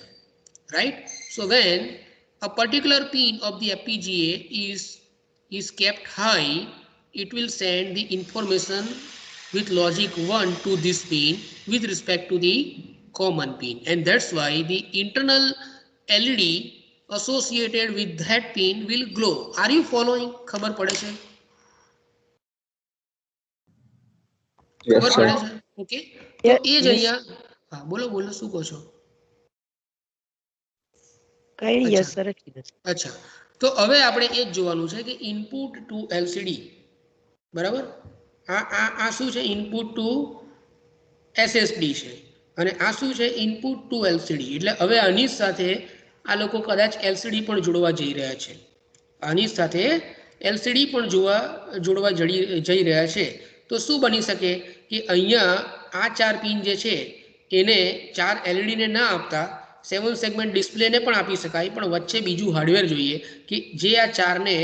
right. So when a particular pin of the FPGA is kept high, it will send the information with logic 1 to this pin with respect to the common pin, and that's why the internal LED associated with that pin will glow. Are you following? खबर पड़े છે? Yes, ખબર sir. પડે છે? Okay. તો એ જ અહીંયા, હા બોલો બોલો શું કહો છો? કઈ અચ્છા. yes sir જ કીધું. અચ્છા, તો હવે આપણે એ જ જોવાનું છે કે ઇનપુટ ટુ એલસીડી બરાબર આ શું છે ઇનપુટ ટુ એસએસડી છે અને આ શું છે ઇનપુટ ટુ એલસીડી એટલે હવે આની સાથે આ લોકો કદાચ એલસીડી પણ જોડવા જઈ રહ્યા છે આની સાથે એલસીડી પણ જોડવા જઈ રહ્યા છે તો શું બની શકે કે અહીંયા આ 4 પિન જે છે એને 4 એલઈડી ને ના આપતા 7 સેગમેન્ટ ડિસ્પ્લેને પણ આપી શકાય પણ વચ્ચે બીજું હાર્ડવેર જોઈએ કે જે આ 4 ને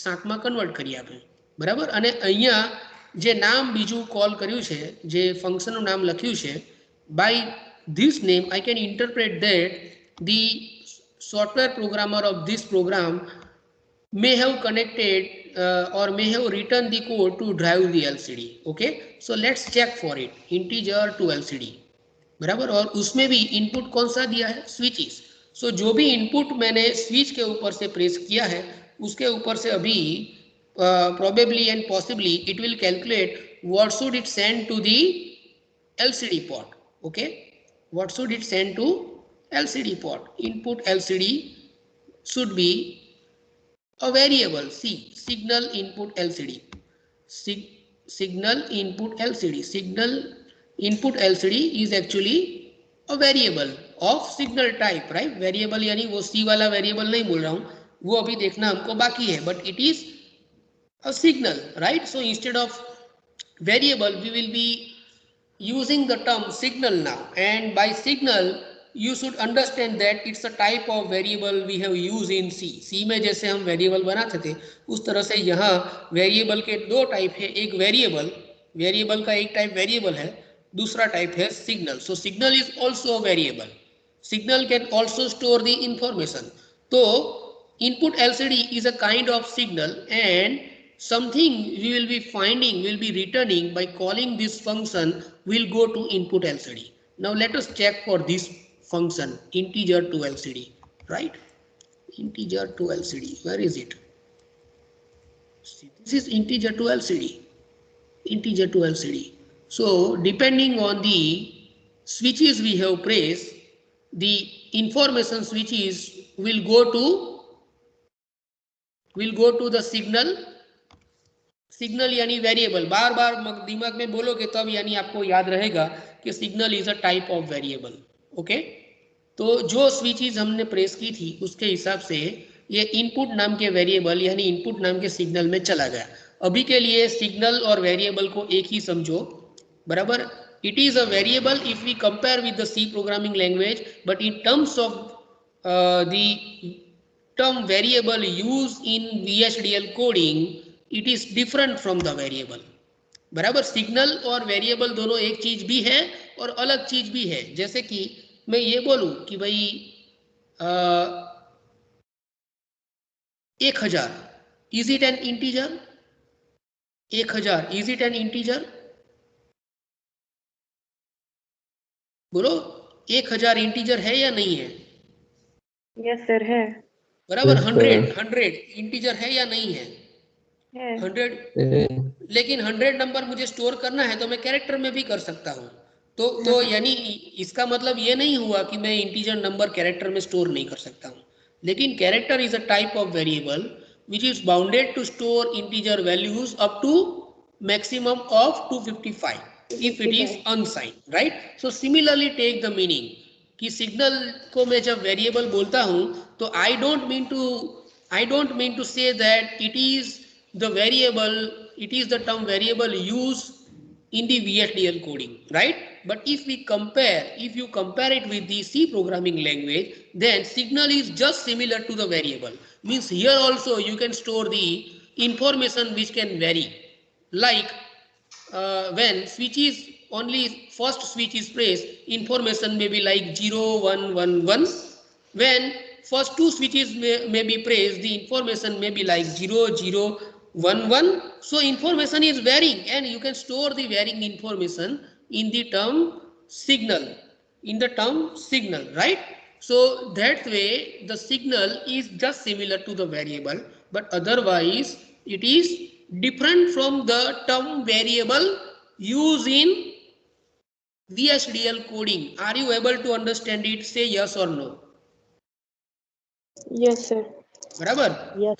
7 માં કન્વર્ટ કરી આપે બરાબર અને અહીંયા જે નામ બીજું કોલ કર્યું છે જે ફંક્શનનું નામ લખ્યું છે by this name I can interpret that the software programmer of this program may have connected or may have written the code to drive the LCD. Okay, so let's check for it. Integer to LCD बराबर और उसमें भी input कौन सा दिया है switches सो जो भी इनपुट मैंने स्विच के ऊपर से प्रेस किया है उसके ऊपर से अभी probably and possibly it will calculate what should it send to the LCD port. Okay, what should it send to LCD port? Input LCD should be a variable signal input LCD signal input LCD signal input LCD is actually a variable of signal type right variable यानी वो C वाला variable नहीं बोल रहा हूँ वो अभी देखना हमको बाकी है but it is a signal right so instead of variable we will be using the term signal now and by signal you should understand that it's a type of variable we have used in C में जैसे हम variable बनाते थे उस तरह से यहाँ variable के 2 टाइप है एक वेरिएबल का एक टाइप वेरिएबल है दूसरा टाइप है signal so signal is also variable signal can also store the information तो input LCD is a kind of signal and something we will be finding will be returning by calling this function will go to input LCD. Now let us check for this function integer to LCD right integer to LCD where is it see, this is integer to LCD so depending on the switches we have pressed the information switches will go to the signal यानी variable बार बार दिमाग में बोलोगे तब यानी आपको याद रहेगा कि signal is a type of variable okay तो जो स्विचेस हमने प्रेस की थी उसके हिसाब से ये इनपुट नाम के वेरिएबल यानी इनपुट नाम के सिग्नल में चला गया अभी के लिए सिग्नल और वेरिएबल को एक ही समझो बराबर it is a variable if we compare with the C programming language but in terms of the term variable use in VHDL coding it is different from the variable बराबर signal और variable दोनों एक चीज भी है और अलग चीज भी है जैसे कि मैं ये बोलूं कि भाई 1000 is it N integer 1000 is it N integer बोलो 1000 इंटीजर है या नहीं है यस सर है बराबर Yes, 100 इंटीजर है या नहीं है 100 लेकिन 100 नंबर मुझे स्टोर करना है तो मैं कैरेक्टर में भी कर सकता हूँ तो यानी इसका मतलब ये नहीं हुआ कि मैं इंटीजर नंबर कैरेक्टर में स्टोर नहीं कर सकता हूँ लेकिन character is a type of variable which is bounded to store integer values up to maximum of 255 if it is unsigned right so similarly take the meaning कि signal को मैं जब वेरिएबल बोलता हूँ तो I don't mean to say that it is the variable it is the term variable used in the VHDL coding right but if you compare it with the C programming language then signal is just similar to the variable means here also you can store the information which can vary like when switch is only first switch is pressed information may be like 0111 when first 2 switches may be pressed the information may be like 0011 so information is varying and you can store the varying information in the term signal right so that way the signal is just similar to the variable but otherwise it is different from the term variable used in VHDL coding are you able to understand it say yes or no yes sir बराबर। Yes.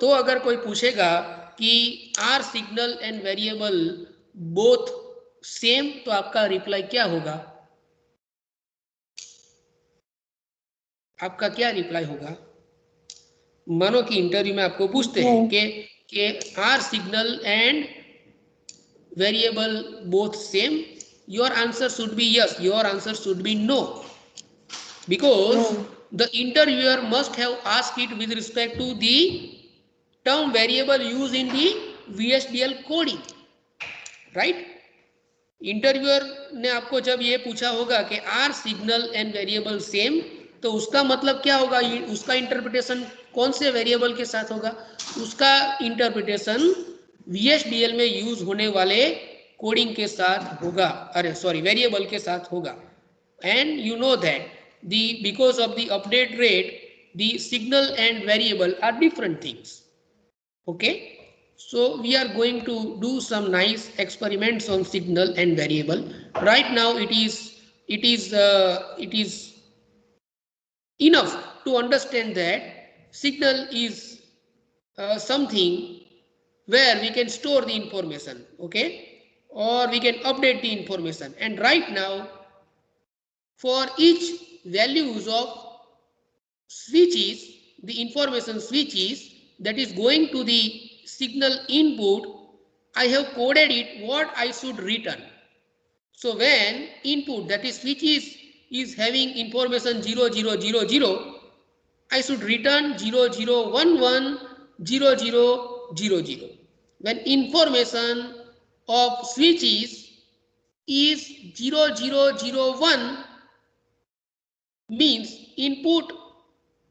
तो अगर कोई पूछेगा कि are signal and variable both same, तो आपका reply क्या होगा? आपका क्या रिप्लाई होगा? मानो कि इंटरव्यू में आपको पूछते हैं कि are signal and variable both same, your answer should be yes, your answer should be no, because the interviewer must have asked it with respect to the term variable used in the VHDL coding, right? Interviewer ने आपको जब ये पूछा होगा कि are signal and variable same, तो उसका मतलब क्या होगा? उसका इंटरप्रिटेशन कौन से वेरिएबल के साथ होगा? उसका इंटरप्रिटेशन VHDL में यूज होने वाले कोडिंग के साथ होगा, अरे सॉरी, वेरिएबल के साथ होगा। And you know that because of the update rate, the signal and variable are different things. Okay, so we are going to do some nice experiments on signal and variable. Right now it is enough to understand that signal is something where we can store the information, okay, or we can update the information. And right now, for each values of switches, the information switches that is going to the signal input, I have coded it what I should return. So when input, that is switches, is having information 0 0 0 0, I should return 0 0 1 1 0 0 0 0. When information of switches is 0 0 0 1, means input,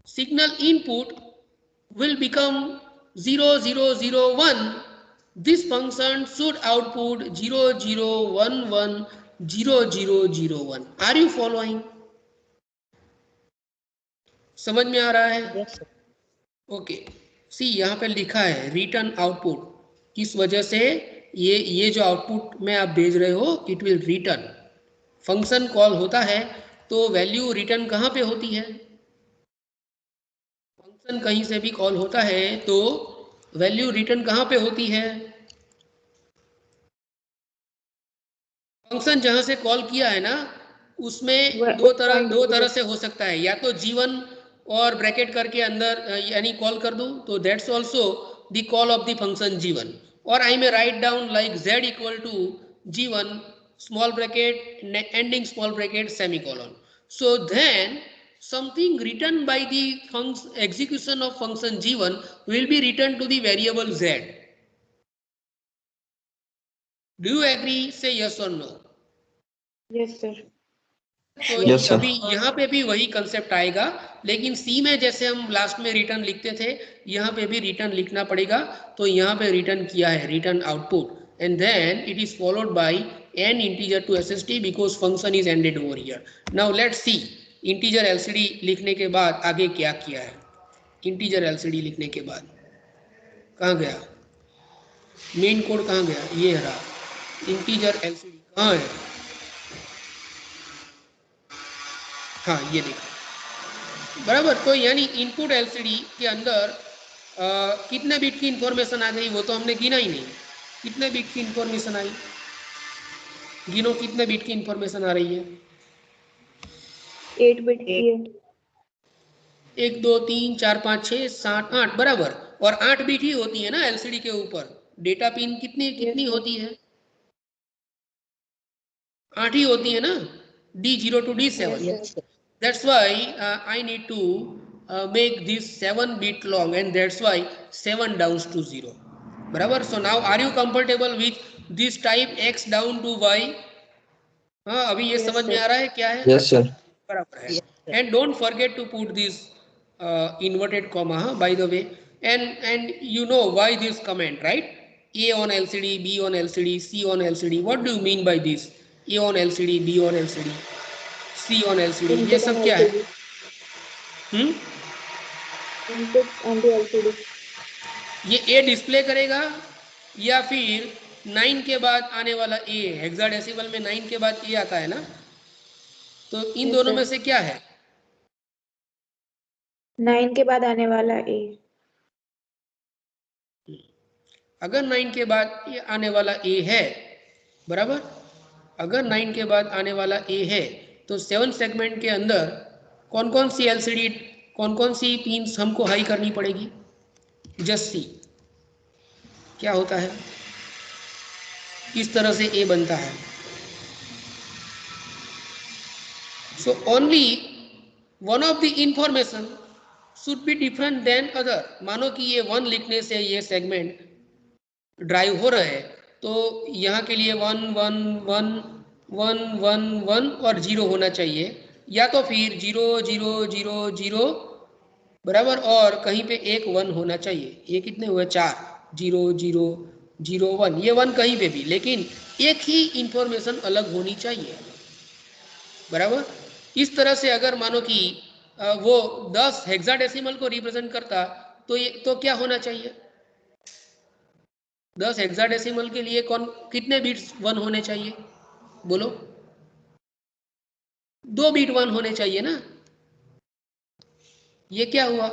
signal input will become 0 0 0 1. This function should output 0 0 1 1 0 0 0 1. Are you following? समझ में आ रहा है? Yes, sir. Okay, सी यहाँ पे लिखा है return output. किस वजह से? ये जो आउटपुट में आप भेज रहे हो, it will return. Function call होता है तो वैल्यू रिटर्न कहाँ पे होती है? फंक्शन कहीं से भी कॉल होता है तो वैल्यू रिटर्न कहाँ पे होती है? फंक्शन जहाँ से कॉल किया है ना, उसमें दो तरह से हो सकता है। या तो G1 और ब्रैकेट करके अंदर यानी कॉल कर दूं, तो that's also the call of the function G1, और I may write down like Z equal to G1 small bracket ending small bracket semicolon. So then something written by the execution of function G1 will be returned to the variable Z. Do you agree? Say yes or no. Yes, sir. तो Yes, sir. अभी यहाँ पे भी वही concept आएगा, लेकिन सी में जैसे हम लास्ट में रिटर्न लिखते थे, यहाँ पे भी रिटर्न लिखना पड़ेगा। तो यहाँ पे रिटर्न किया है return output, and then it is followed by an integer to SST because function is ended over here. Now let's see integer LCD लिखने के बाद आगे क्या किया है। इंटीजर एलसीडी लिखने के बाद कहाँ गया मेन कोड? कहाँ गया? ये रहा इंटीजर एलसीडी। कहाँ है? हाँ, ये देखो बराबर। तो यानी इनपुट एलसीडी के अंदर कितने बिट की इंफॉर्मेशन आ गई वो तो हमने गिना ही नहीं। कितने बिट की इंफॉर्मेशन आई? गिनो कितने बिट की इंफॉर्मेशन आ रही है? 8 बिट की है। 1 2 3 4 5 6 7 8 बराबर। और 8 बिट ही होती है ना एलसीडी के ऊपर। डेटा पिन कितनी होती है? 8 ही होती है ना, D0 to D7. Yes, sir. That's why I need to make this 7 bit long, and that's why 7 down to 0. बराबर। So now are you comfortable with this type x down to y? हाँ, अभी ये Yes, समझ में sir. आ रहा है क्या है? Yes, sir. बराबर है। Yes, sir. And don't forget to put this inverted comma, by the way. And you know why this comment, right? A on LCD, B on LCD, C on LCD. What do you mean by this? A on LCD, B on LCD, C on LCD. ये सब क्या है? Input on the LCD. ये A display करेगा या फिर 9 के बाद आने वाला A? हेक्साडेसिमल में 9 के बाद A आता है ना, तो इन Yes, दोनों sir. में से क्या है? 9 के बाद आने वाला ए। अगर 9 के बाद ये आने वाला ए है, बराबर, अगर 9 के बाद आने वाला ए है तो 7 सेगमेंट के अंदर कौन कौन सी एलसीडी, कौन कौन सी पिन्स हमको हाई करनी पड़ेगी? जस्ट सी क्या होता है, इस तरह से ए बनता है। So only one of the information should be different than other. मानो कि ये 1 लिखने से ये सेगमेंट ड्राइव हो रहा है, तो यहाँ के लिए 1 1 1 1 1 1 और 0 होना चाहिए, या तो फिर 0 0 0 0, बराबर, और कहीं पे एक 1 होना चाहिए। ये कितने हुए? 4, 0 0 0 1, ये 1 कहीं पे भी, लेकिन एक ही इंफॉर्मेशन अलग होनी चाहिए, बराबर। इस तरह से अगर मानो कि वो 10 हेक्साडेसिमल को रिप्रेजेंट करता, तो ये तो क्या होना चाहिए? 10 हेक्साडेसिमल के लिए कौन कितने बिट्स 1 होने चाहिए? बोलो, 2 बिट 1 होने चाहिए ना। ये क्या हुआ?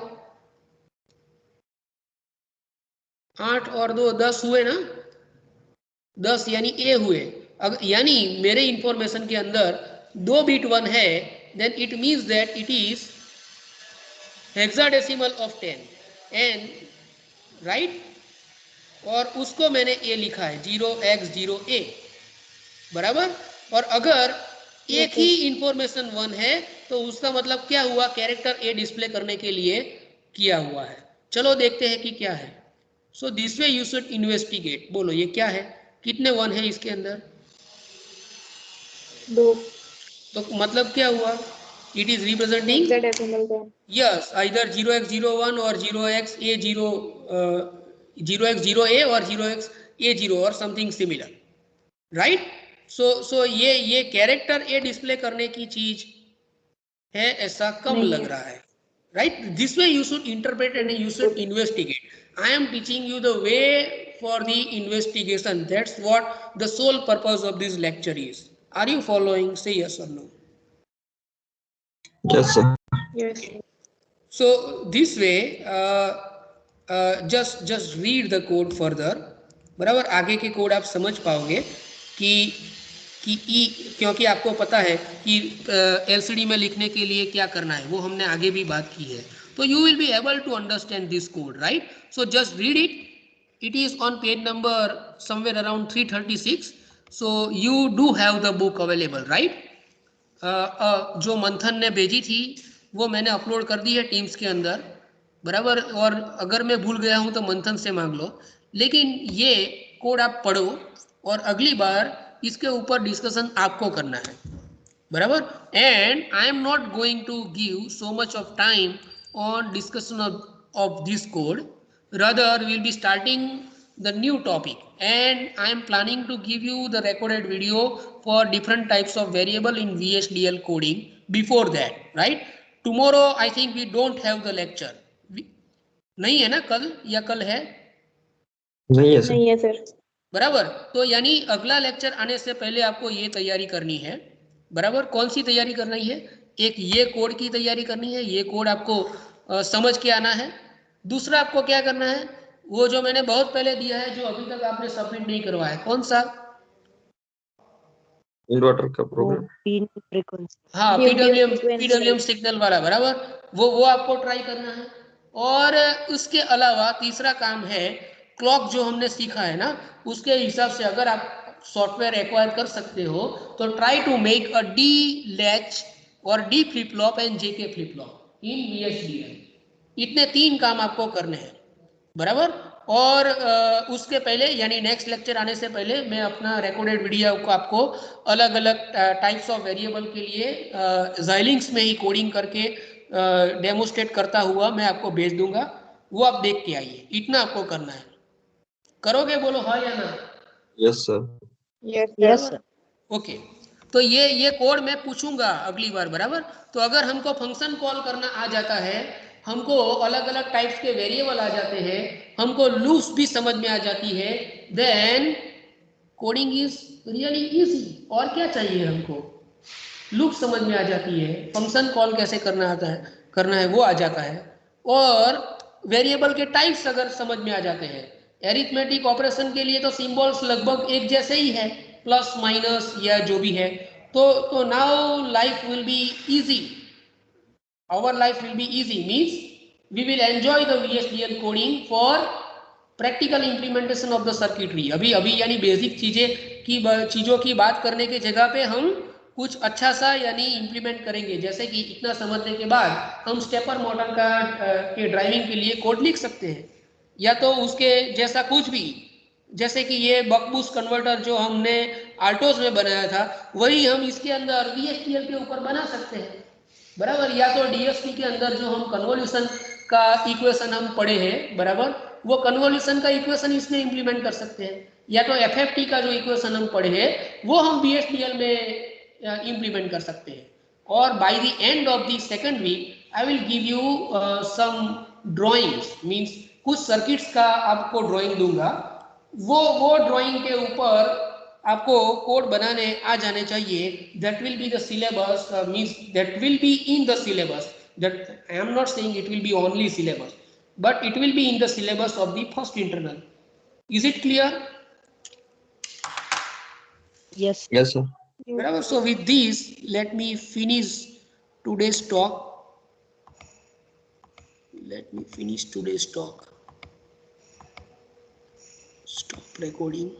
8 और 2 10 हुए ना, 10 यानी ए हुए। अगर यानी मेरे इंफॉर्मेशन के अंदर 2 बिट 1 है, then it means that it is hexadecimal of 10 and right, और उसको मैंने ए लिखा है 0x0a, बराबर। और अगर एक ही इंफॉर्मेशन 1 है तो उसका मतलब क्या हुआ? कैरेक्टर ए डिस्प्ले करने के लिए किया हुआ है। चलो देखते हैं कि क्या है। सो this way you should investigate. बोलो ये क्या है, कितने 1 है इसके अंदर? 2 तो मतलब क्या हुआ? It is representing hexadecimal 10। Yes, either 0x01 और 0xa0, 0x0a और 0xa0 और समथिंग सिमिलर, राइट। सो ये कैरेक्टर ए डिस्प्ले करने की चीज है, ऐसा कम नहीं लग है। रहा है, right. This way you should interpret and you should investigate. I am teaching you the way for the investigation, that's what the sole purpose of this lecture is. Are you following? Say yes और no? Yes, sir. Yes. So this way just read the code further, बराबर। आगे के code आप समझ पाओगे कि क्योंकि आपको पता है कि एलसीडी में लिखने के लिए क्या करना है, वो हमने आगे भी बात की है। तो you will be able to understand this code, right. So just read it, it is on page number somewhere around 336। So you do have the book available, right. जो मंथन ने भेजी थी वो मैंने अपलोड कर दी है टीम्स के अंदर, बराबर। और अगर मैं भूल गया हूं तो मंथन से मांग लो, लेकिन ये कोड आप पढ़ो और अगली बार इसके ऊपर डिस्कशन आपको करना है, बराबर। And I am not going to give so much of time on discussion of this code, rather we'll be starting the new topic, and I am planning to give you the recorded video for different types of variable in VHDL coding before that, right? Tomorrow I think we don't have the lecture, नहीं है ना? कल या कल है? नहीं है sir. नहीं है सर। बराबर। तो यानी अगला लेक्चर आने से पहले आपको ये तैयारी करनी है, बराबर। कौन सी तैयारी करनी है? एक ये कोड की तैयारी करनी है, ये कोड आपको समझ के आना है। दूसरा आपको क्या करना है, वो जो मैंने बहुत पहले दिया है, जो अभी तक आपने सबमिट नहीं करवाया, कौन सा? इन्वर्टर का वो प्रोग्राम। Pin frequency. हाँ, PWM पीडब्ल्यूएम सिग्नल वाला, बराबर। वो आपको ट्राई करना है। और उसके अलावा तीसरा काम है, क्लॉक जो हमने सीखा है ना, उसके हिसाब से अगर आप सॉफ्टवेयर एक्वायर कर सकते हो तो try to make a D latch और D flip flop and JK flip flop in VHDL। इतने 3 काम आपको करने हैं, बराबर। और उसके पहले यानी नेक्स्ट लेक्चर आने से पहले मैं अपना रिकॉर्डेड वीडियो को आपको अलग अलग टाइप्स ऑफ वेरिएबल के लिए Xilinx में ही कोडिंग करके डेमोस्ट्रेट करता हुआ मैं आपको भेज दूंगा, वो आप देख के आइए। इतना आपको करना है, करोगे? बोलो हाँ या ना। Yes sir. Yes sir. Okay. तो ये कोड मैं पूछूंगा अगली बार, बराबर। तो अगर हमको फंक्शन कॉल करना आ जाता है, हमको अलग अलग टाइप्स के वेरिएबल आ जाते हैं, हमको लूप्स भी समझ में आ जाती है, then coding is really easy. और क्या चाहिए हमको? लूप समझ में आ जाती है, फंक्शन कॉल कैसे करना आता है, करना है वो आ जाता है, और वेरिएबल के टाइप्स अगर समझ में आ जाते हैं, एरिथमेटिक ऑपरेशन के लिए तो सिंबल्स लगभग एक जैसे ही है, प्लस माइनस या जो भी है, तो now life will be easy, our life will be easy means we will enjoy the VHDL coding for practical implementation of the circuitry. अभी यानी बेसिक चीज़ों की बात करने की जगह पे हम कुछ अच्छा सा यानी इम्प्लीमेंट करेंगे, जैसे कि इतना समझने के बाद हम स्टेपर मोटर के ड्राइविंग के लिए कोड लिख सकते हैं, या तो उसके जैसा कुछ भी, जैसे कि ये बक बूस्ट कन्वर्टर जो हमने आल्टोस में बनाया था वही हम इसके अंदर VHDL के ऊपर बना सकते हैं, बराबर। या तो DSP के अंदर जो हम कन्वोल्यूशन का इक्वेशन हम पढ़े हैं, बराबर, वो कन्वोल्यूशन का इक्वेशन इसमें इंप्लीमेंट कर सकते हैं, या तो FFT का जो इक्वेशन हम पढ़े हैं वो हम VHDL में इंप्लीमेंट कर सकते हैं। और by the end of the second week I will give you some drawings, means कुछ सर्किट्स का आपको ड्राइंग दूंगा, वो ड्राइंग के ऊपर आपको कोड बनाने आ जाने चाहिए। That will be the syllabus, means that will be in the syllabus, that I am not saying it will B only syllabus, but it will be in the syllabus of the first internal. Is it clear? Yes. Yes, sir. Whatever. So with this, let me finish today's talk. Let me finish today's talk. Stop recording.